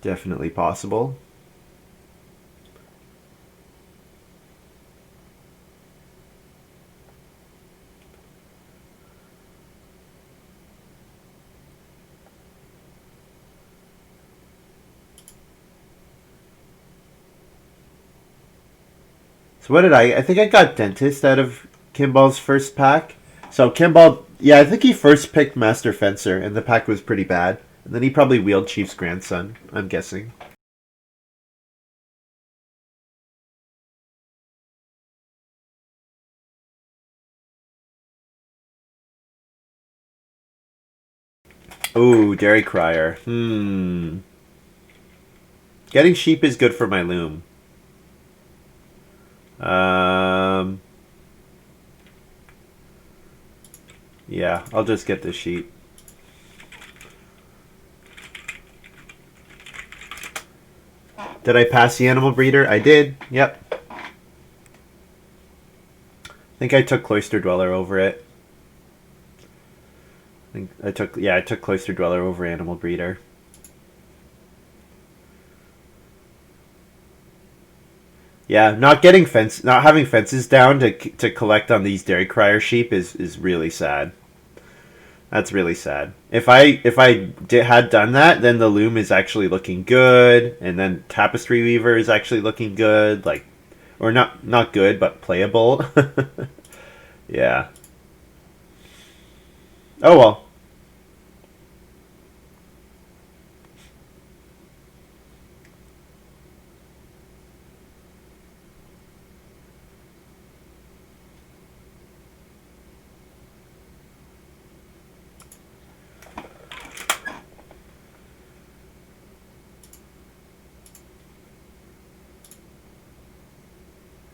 Definitely possible. So what did I think I got Dentist out of Kimball's first pack. So Kimball, yeah, I think he first picked Master Fencer, and the pack was pretty bad. And then he probably wheeled Chief's grandson, I'm guessing. Ooh, Dairy Crier. Getting sheep is good for my loom. Um, yeah, I'll just get the sheep. Did I pass the animal breeder? I did. Yep. I think I took Cloister Dweller over it. I took Cloister Dweller over Animal Breeder. Yeah, not having fences down to collect on these Dairy Crier sheep is really sad. That's really sad. Had done that, then the loom is actually looking good, and then Tapestry Weaver is actually looking good, like, or not good, but playable. Yeah. Oh well.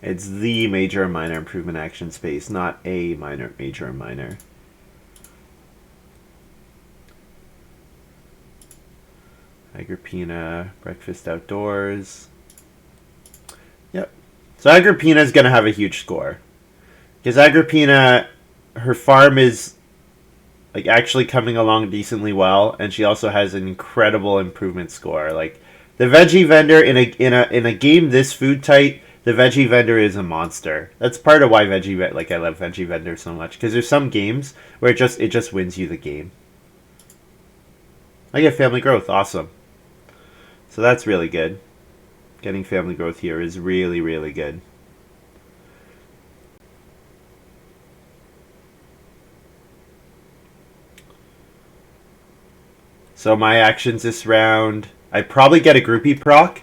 It's the major or minor improvement action space, not a minor, major, or minor. Agrippina, Breakfast Outdoors. Yep. So Agrippina is going to have a huge score. Because Agrippina, her farm is like actually coming along decently well, and she also has an incredible improvement score. Like the veggie vendor in a game this food tight, the veggie vendor is a monster. That's part of why I love veggie vendor so much, because there's some games where it just wins you the game. I get family growth, awesome. So that's really good. Getting family growth here is really really good. So my actions this round, I probably get a groupie proc.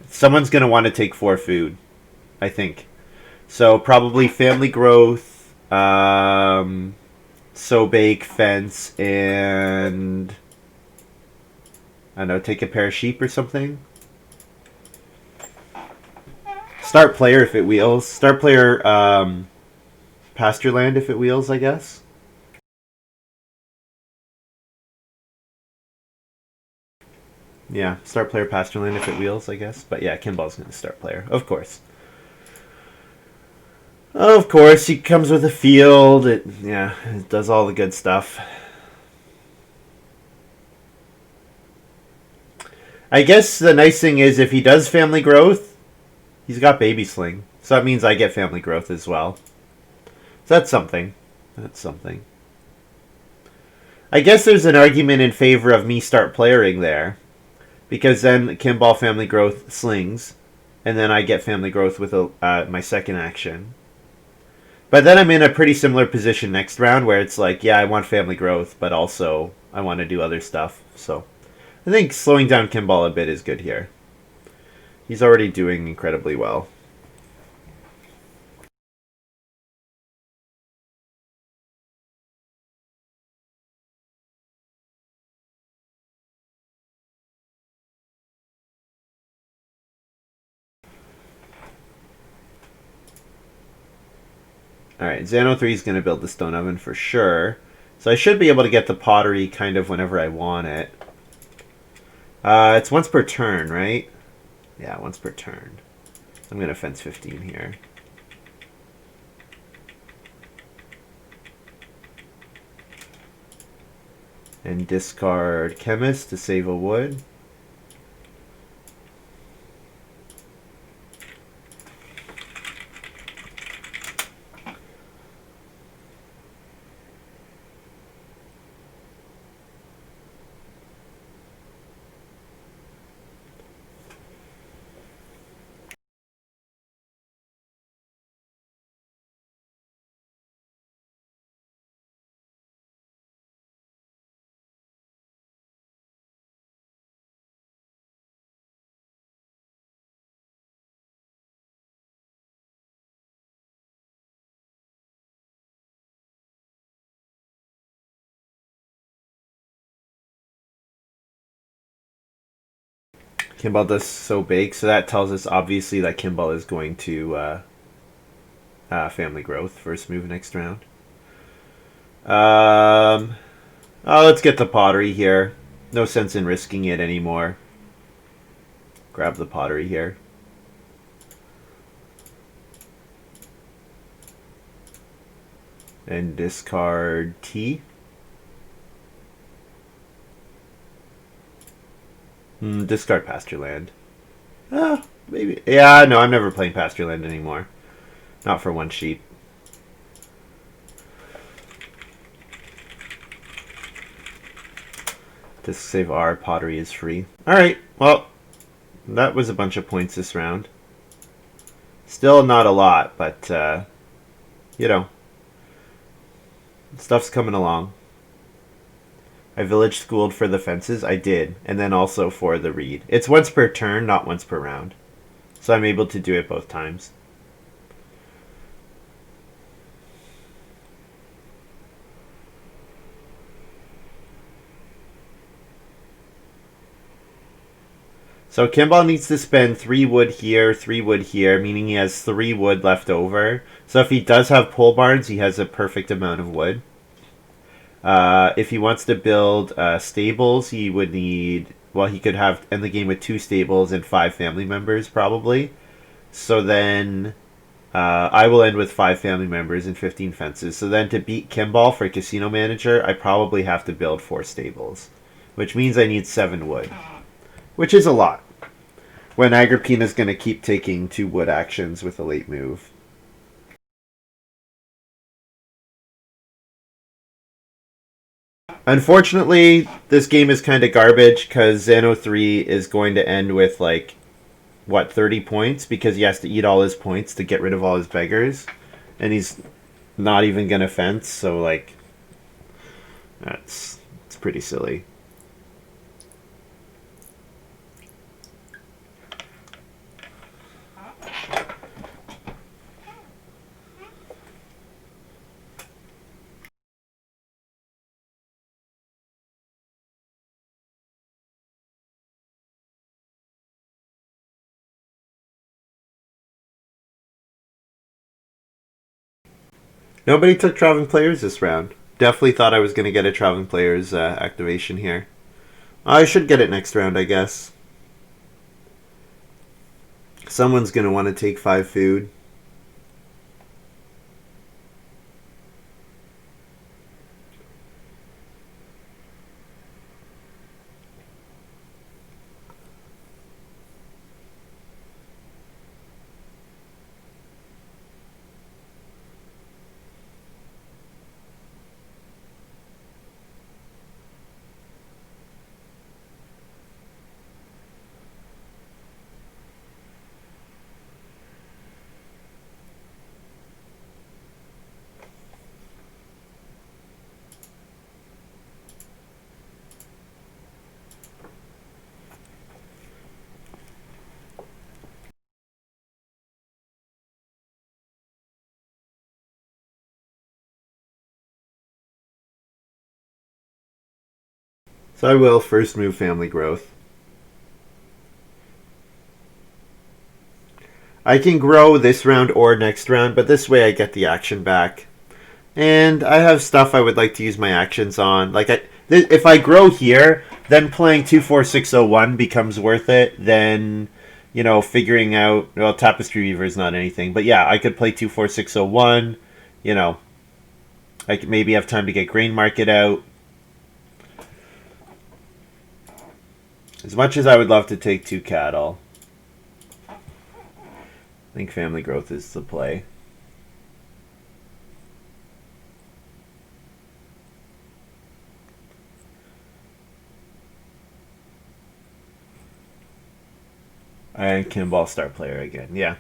Someone's gonna want to take 4 food, I think. So probably family growth, so bake fence, and I don't know, take a pair of sheep or something. Start player if it wheels. Start player pasture land if it wheels, I guess. Yeah, start player pasture land if it wheels, I guess. But yeah, Kimball's gonna start player, of course. Of course, he comes with a field. It does all the good stuff. I guess the nice thing is if he does family growth, he's got baby sling. So that means I get family growth as well. So that's something. That's something. I guess there's an argument in favor of me start playering there. Because then Kimball family growth slings. And then I get family growth with my second action. But then I'm in a pretty similar position next round where it's like, yeah, I want family growth, but also I want to do other stuff. So I think slowing down Kimball a bit is good here. He's already doing incredibly well. Alright, Xano 3 is going to build the stone oven for sure. So I should be able to get the pottery kind of whenever I want it. It's once per turn, right? Yeah, once per turn. I'm going to fence 15 here. And discard Chemist to save a wood. Kimball does so big, so that tells us obviously that Kimball is going to family growth first move next round. Oh, let's get the pottery here. No sense in risking it anymore. Grab the pottery here. And discard T. Discard pasture land. Maybe. Yeah, no, I'm never playing pasture land anymore. Not for one sheep. To save R, pottery is free. Alright, well, that was a bunch of points this round. Still not a lot, but, you know, stuff's coming along. I village schooled for the fences. I did. And then also for the reed. It's once per turn, not once per round. So I'm able to do it both times. So Kimball needs to spend 3 wood here, 3 wood here, meaning he has 3 wood left over. So if he does have pole barns, he has a perfect amount of wood. If he wants to build stables, he would need... Well, he could have end the game with 2 stables and 5 family members, probably. So then I will end with 5 family members and 15 fences. So then to beat Kimball for Casino Manager, I probably have to build 4 stables. Which means I need 7 wood. Which is a lot. When Agrippina is going to keep taking 2 wood actions with a late move. Unfortunately, this game is kind of garbage because Xano 3 is going to end with, like, what, 30 points? Because he has to eat all his points to get rid of all his beggars. And he's not even going to fence, so, like, it's pretty silly. Nobody took traveling players this round. Definitely thought I was going to get a traveling players activation here. I should get it next round, I guess. Someone's going to want to take 5 food. So I will first move family growth. I can grow this round or next round, but this way I get the action back. And I have stuff I would like to use my actions on. Like, if I grow here, then playing 24601 becomes worth it. Then, figuring out, well, Tapestry Weaver is not anything. But yeah, I could play 24601. I could maybe have time to get Grain Market out. As much as I would love to take 2 cattle, I think Family Growth is the play. And Kimball star player again. Yeah.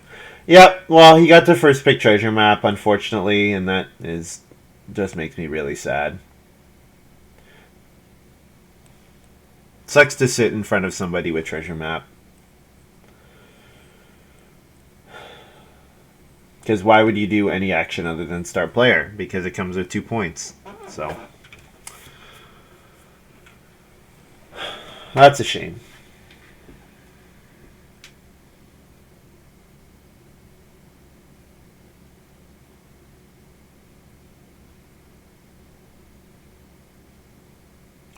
Yep. Well, he got the first pick treasure map, unfortunately, and that just makes me really sad. Sucks to sit in front of somebody with treasure map. Because why would you do any action other than star player? Because it comes with 2 points. So that's a shame.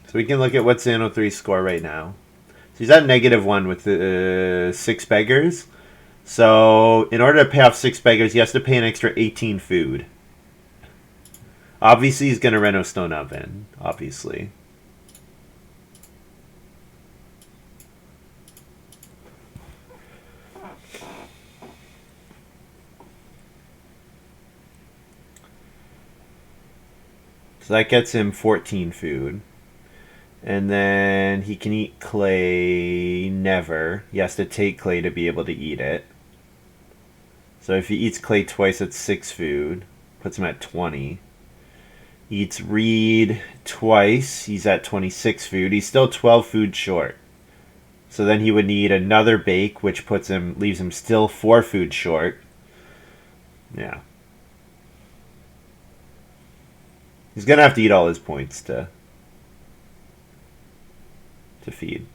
So we can look at what's Zano3's score right now. So he's at -1 with 6 beggars. So in order to pay off 6 beggars, he has to pay an extra 18 food. Obviously, he's going to reno stone oven. Obviously. So that gets him 14 food. And then he can eat clay never. He has to take clay to be able to eat it. So if he eats clay twice, that's 6 food. Puts him at 20. Eats reed twice. He's at 26 food. He's still 12 food short. So then he would need another bake, which leaves him still 4 food short. Yeah. He's going to have to eat all his points to feed.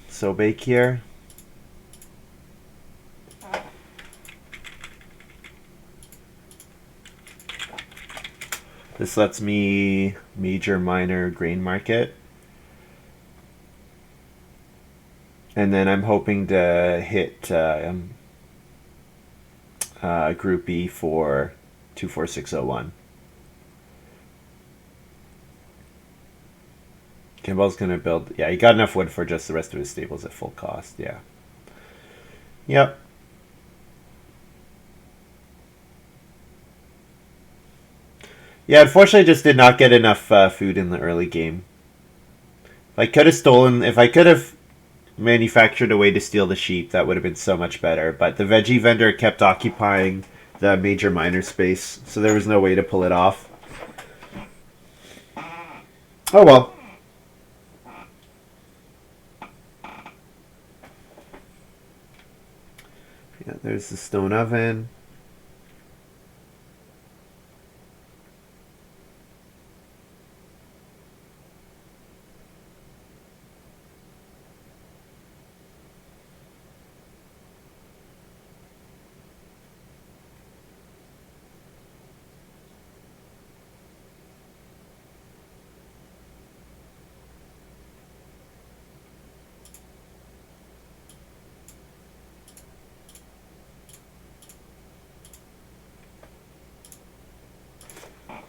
So bake here. This lets me major, minor, grain market. And then I'm hoping to hit a groupie for 24601. Kimball's going to build... Yeah, he got enough wood for just the rest of his stables at full cost. Yeah. Yep. Yeah, unfortunately I just did not get enough food in the early game. If I could have manufactured a way to steal the sheep, that would have been so much better. But the veggie vendor kept occupying the major minor space, so there was no way to pull it off. Oh well. Yeah, there's the stone oven.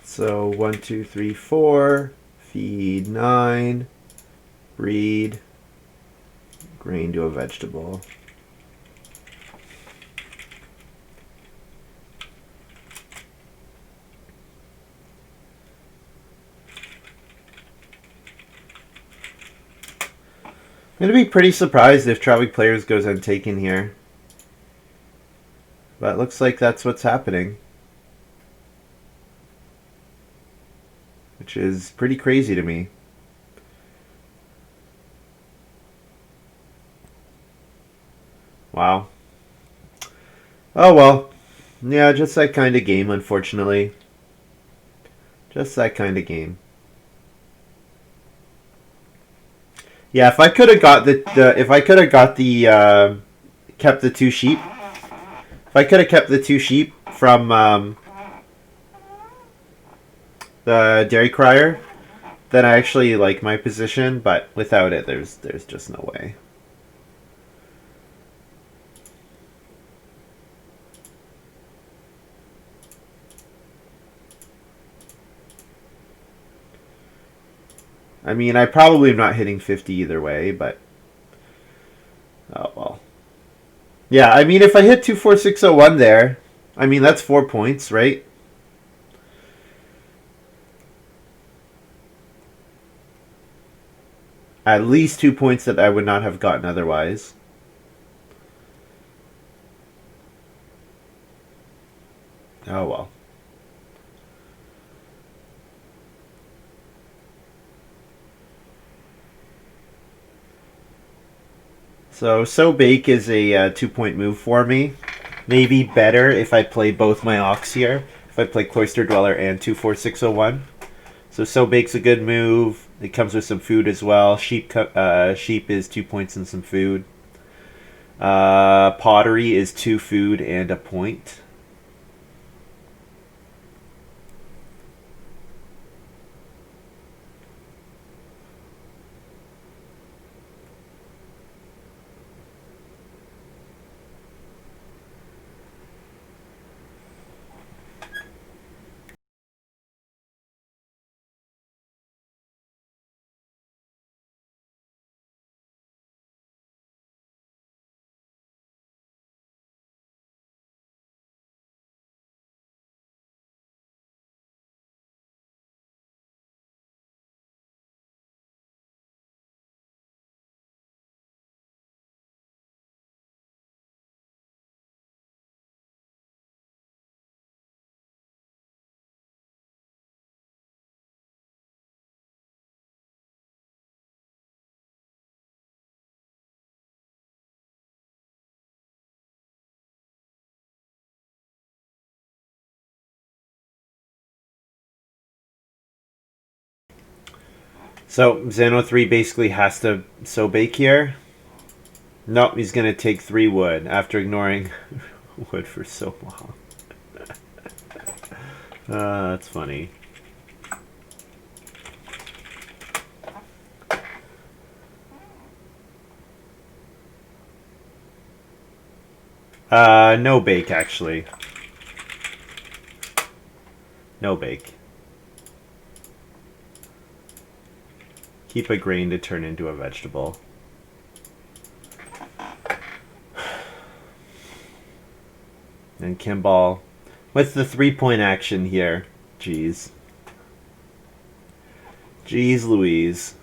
So 1, 2, 3, 4, feed 9, breed, grain to a vegetable. I'm going to be pretty surprised if Traffic Players goes untaken here. But it looks like that's what's happening. Which is pretty crazy to me. Wow. Oh well. Yeah, just that kind of game, unfortunately. Just that kind of game. Yeah, if I could have got the if I could have got the kept the two sheep, if I could have kept the two sheep from the dairy crier, then I actually like my position. But without it, there's just no way. I mean, I probably am not hitting 50 either way, but oh well. Yeah, I mean, if I hit 24601 there, I mean that's 4 points, right? At least 2 points that I would not have gotten otherwise. Oh well. So bake is a 2 point move for me. Maybe better if I play both my ox here. If I play Cloister Dweller and 24601. So bake's a good move. It comes with some food as well. Sheep is 2 points and some food. Pottery is 2 food and a point. So Xano 3 basically has to bake here. Nope, he's going to take 3 wood after ignoring wood for so long. That's funny. No bake, actually. No bake. Keep a grain to turn into a vegetable. And Kimball. What's the 3 point action here? Jeez. Jeez Louise.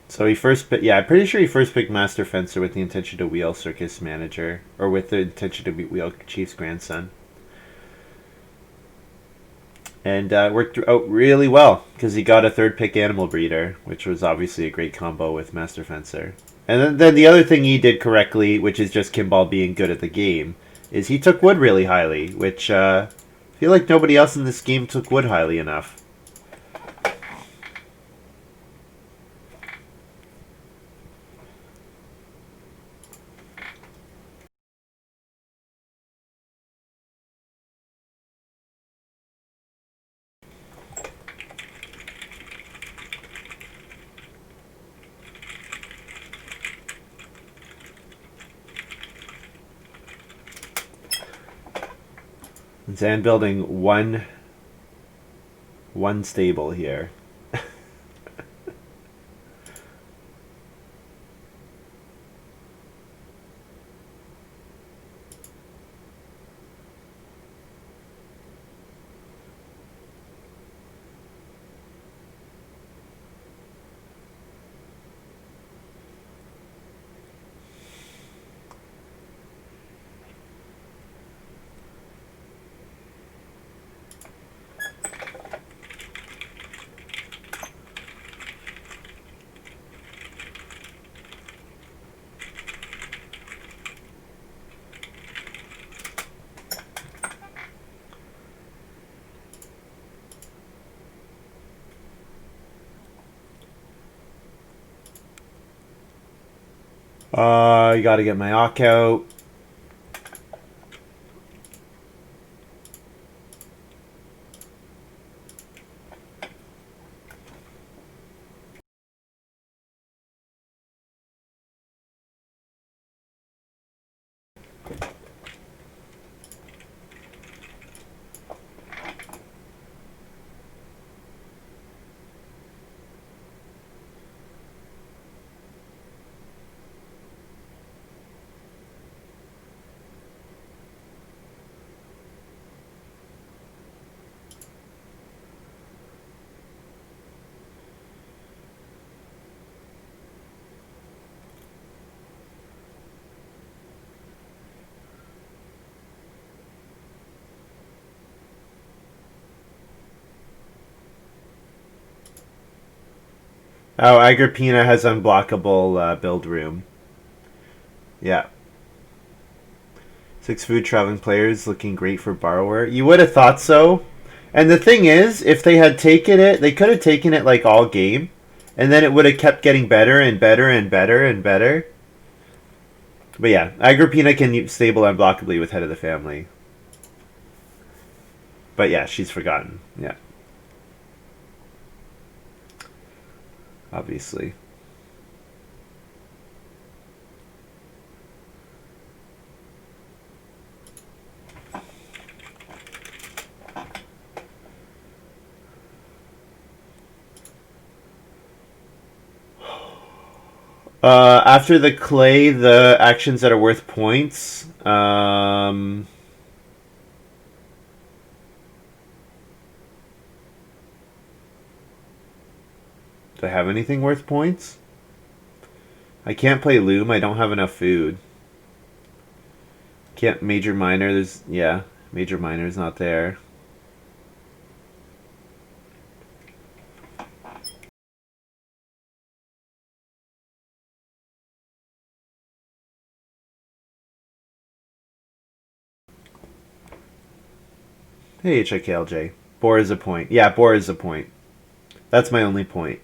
So he first, yeah, I'm pretty sure he first picked Master Fencer with the intention to wheel Circus Manager, or with the intention to wheel Chief's Grandson, and worked out really well because he got a third pick Animal Breeder, which was obviously a great combo with Master Fencer. And then the other thing he did correctly, which is just Kimball being good at the game, is he took wood really highly, which I feel like nobody else in this game took wood highly enough. Zan building one stable here. I gotta get my Ock out. Oh, Agrippina has unblockable build room. Yeah. 6 food traveling players looking great for borrower. You would have thought so. And the thing is, if they had taken it, they could have taken it like all game. And then it would have kept getting better and better and better and better. But yeah, Agrippina can stable unblockably with head of the family. But yeah, she's forgotten. Yeah. Obviously. After the clay, the actions that are worth points. Do I have anything worth points? I can't play loom. I don't have enough food. Can't major minor. There's yeah, major minor is not there. Hey, HIKLJ. Boar is a point. Yeah, boar is a point. That's my only point.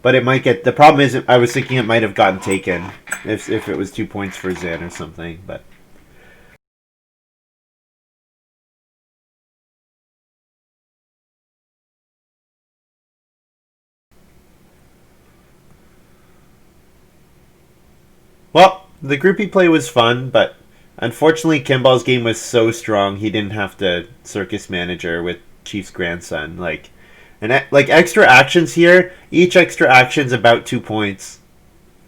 But it might get... The problem is, I was thinking it might have gotten taken if it was 2 points for Zen or something, but... Well, the groupie play was fun, but unfortunately Kimball's game was so strong he didn't have to circus manager with Chief's grandson. Like extra actions here, each extra action's about 2 points.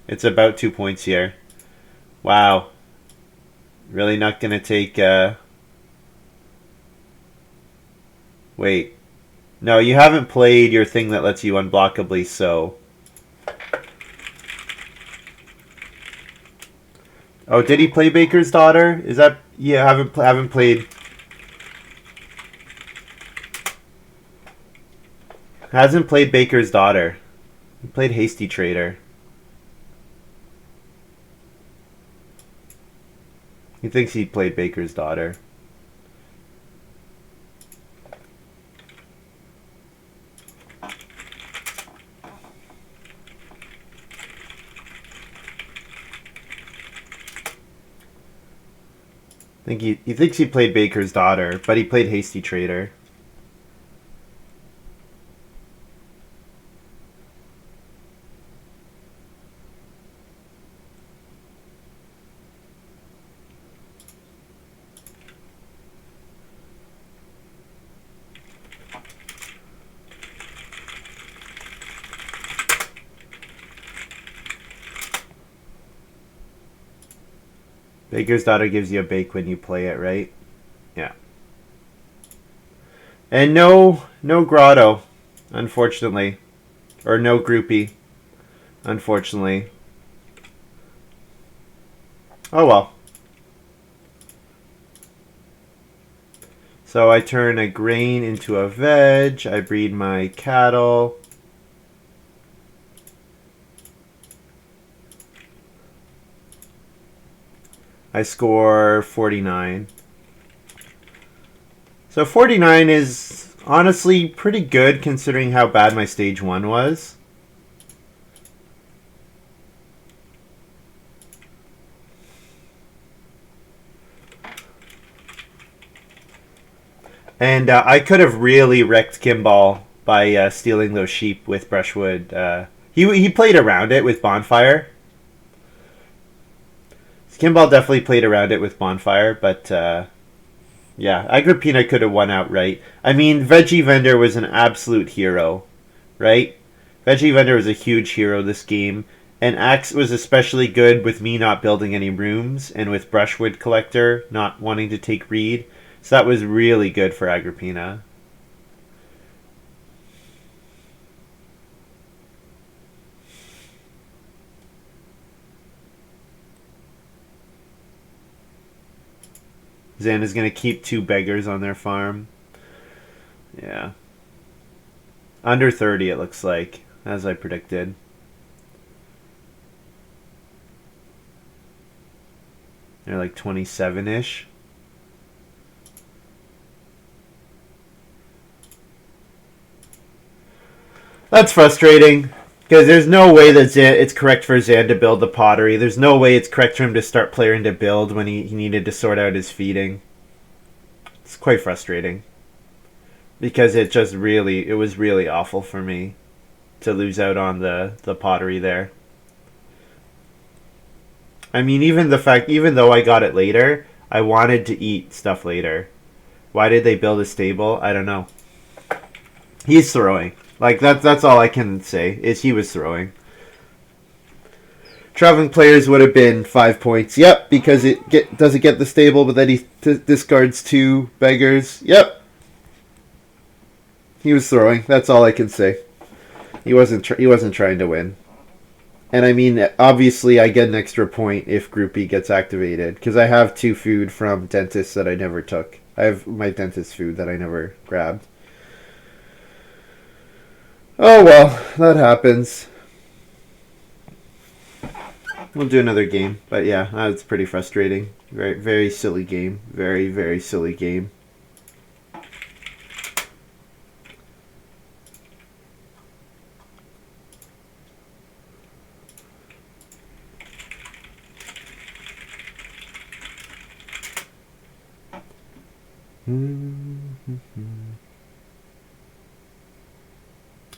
It's about 2 points here. Wow. Really not gonna take wait. No, you haven't played your thing that lets you unblockably sow. Oh, did he play Baker's Daughter? Is that... Yeah, haven't played... Hasn't played Baker's Daughter. He played Hasty Trader. He thinks he played Baker's Daughter. He thinks he played Baker's Daughter, but he played Hasty Trader. Baker's Daughter gives you a bake when you play it, right? Yeah. And no grotto, unfortunately. Or no groupie, unfortunately. Oh well. So I turn a grain into a veg. I breed my cattle. I score 49. So 49 is honestly pretty good considering how bad my stage 1 was. And I could have really wrecked Kimball by stealing those sheep with brushwood. He played around it with bonfire. Kimball definitely played around it with bonfire, but yeah, Agrippina could have won outright. I mean, Veggie Vendor was an absolute hero, right? Veggie Vendor was a huge hero this game, and Axe was especially good with me not building any rooms and with Brushwood Collector not wanting to take Reed. So that was really good for Agrippina. Xanda's going to keep 2 beggars on their farm. Yeah. Under 30 it looks like, as I predicted. They're like 27-ish. That's frustrating. Because there's no way that it's correct for Zan to build the pottery. There's no way it's correct for him to start playing to build when he needed to sort out his feeding. It's quite frustrating. Because it was really awful for me to lose out on the pottery there. I mean, even though I got it later, I wanted to eat stuff later. Why did they build a stable? I don't know. He's throwing. Like that's all I can say is he was throwing. Traveling players would have been 5 points. Yep, because doesn't get the stable, but then he discards 2 beggars. Yep, he was throwing. That's all I can say. He wasn't trying to win. And I mean, obviously, I get an extra point if Groupie gets activated because I have 2 food from dentists that I never took. I have my dentist food that I never grabbed. Oh well, that happens. We'll do another game, but yeah, it's pretty frustrating. Very, very silly game. Very, very silly game.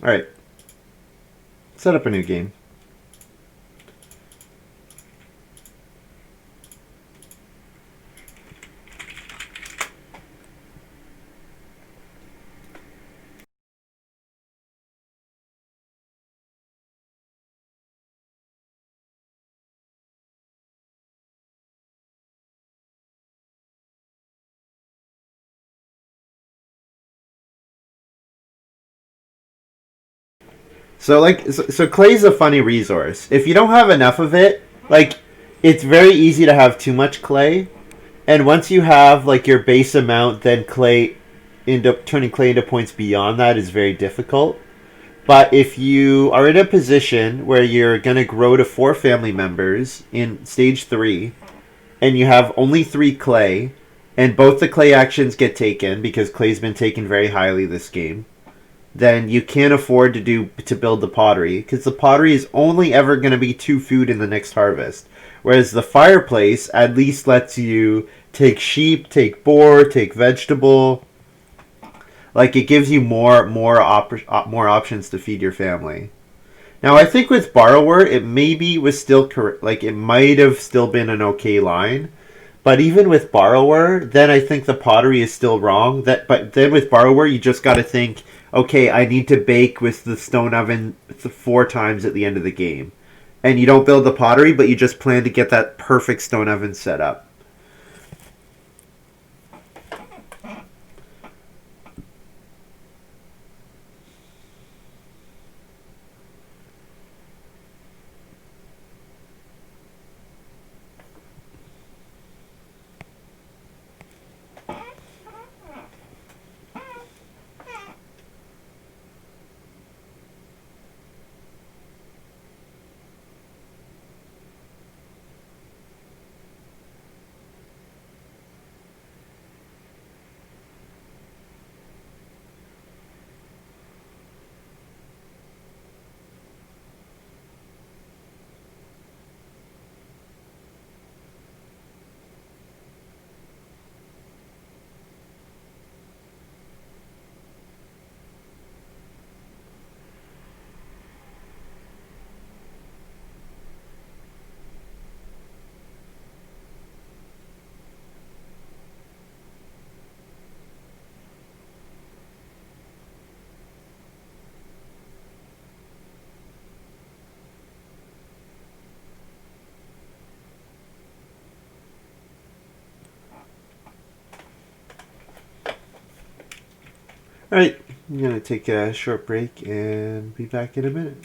All right, set up a new game. So clay's a funny resource. If you don't have enough of it, like it's very easy to have too much clay, and once you have like your base amount, then turning clay into points beyond that is very difficult. But if you are in a position where you're going to grow to 4 family members in stage 3, and you have only 3 clay, and both the clay actions get taken because clay's been taken very highly this game, then you can't afford to build the pottery because the pottery is only ever going to be 2 food in the next harvest. Whereas the fireplace at least lets you take sheep, take boar, take vegetable. Like it gives you more options to feed your family. Now I think with borrower it maybe was still correct. Like it might have still been an okay line. But even with borrower, then I think the pottery is still wrong. But then with borrower, you just got to think, okay, I need to bake with the stone oven 4 times at the end of the game, and you don't build the pottery, but you just plan to get that perfect stone oven set up. All right, I'm going to take a short break and be back in a minute.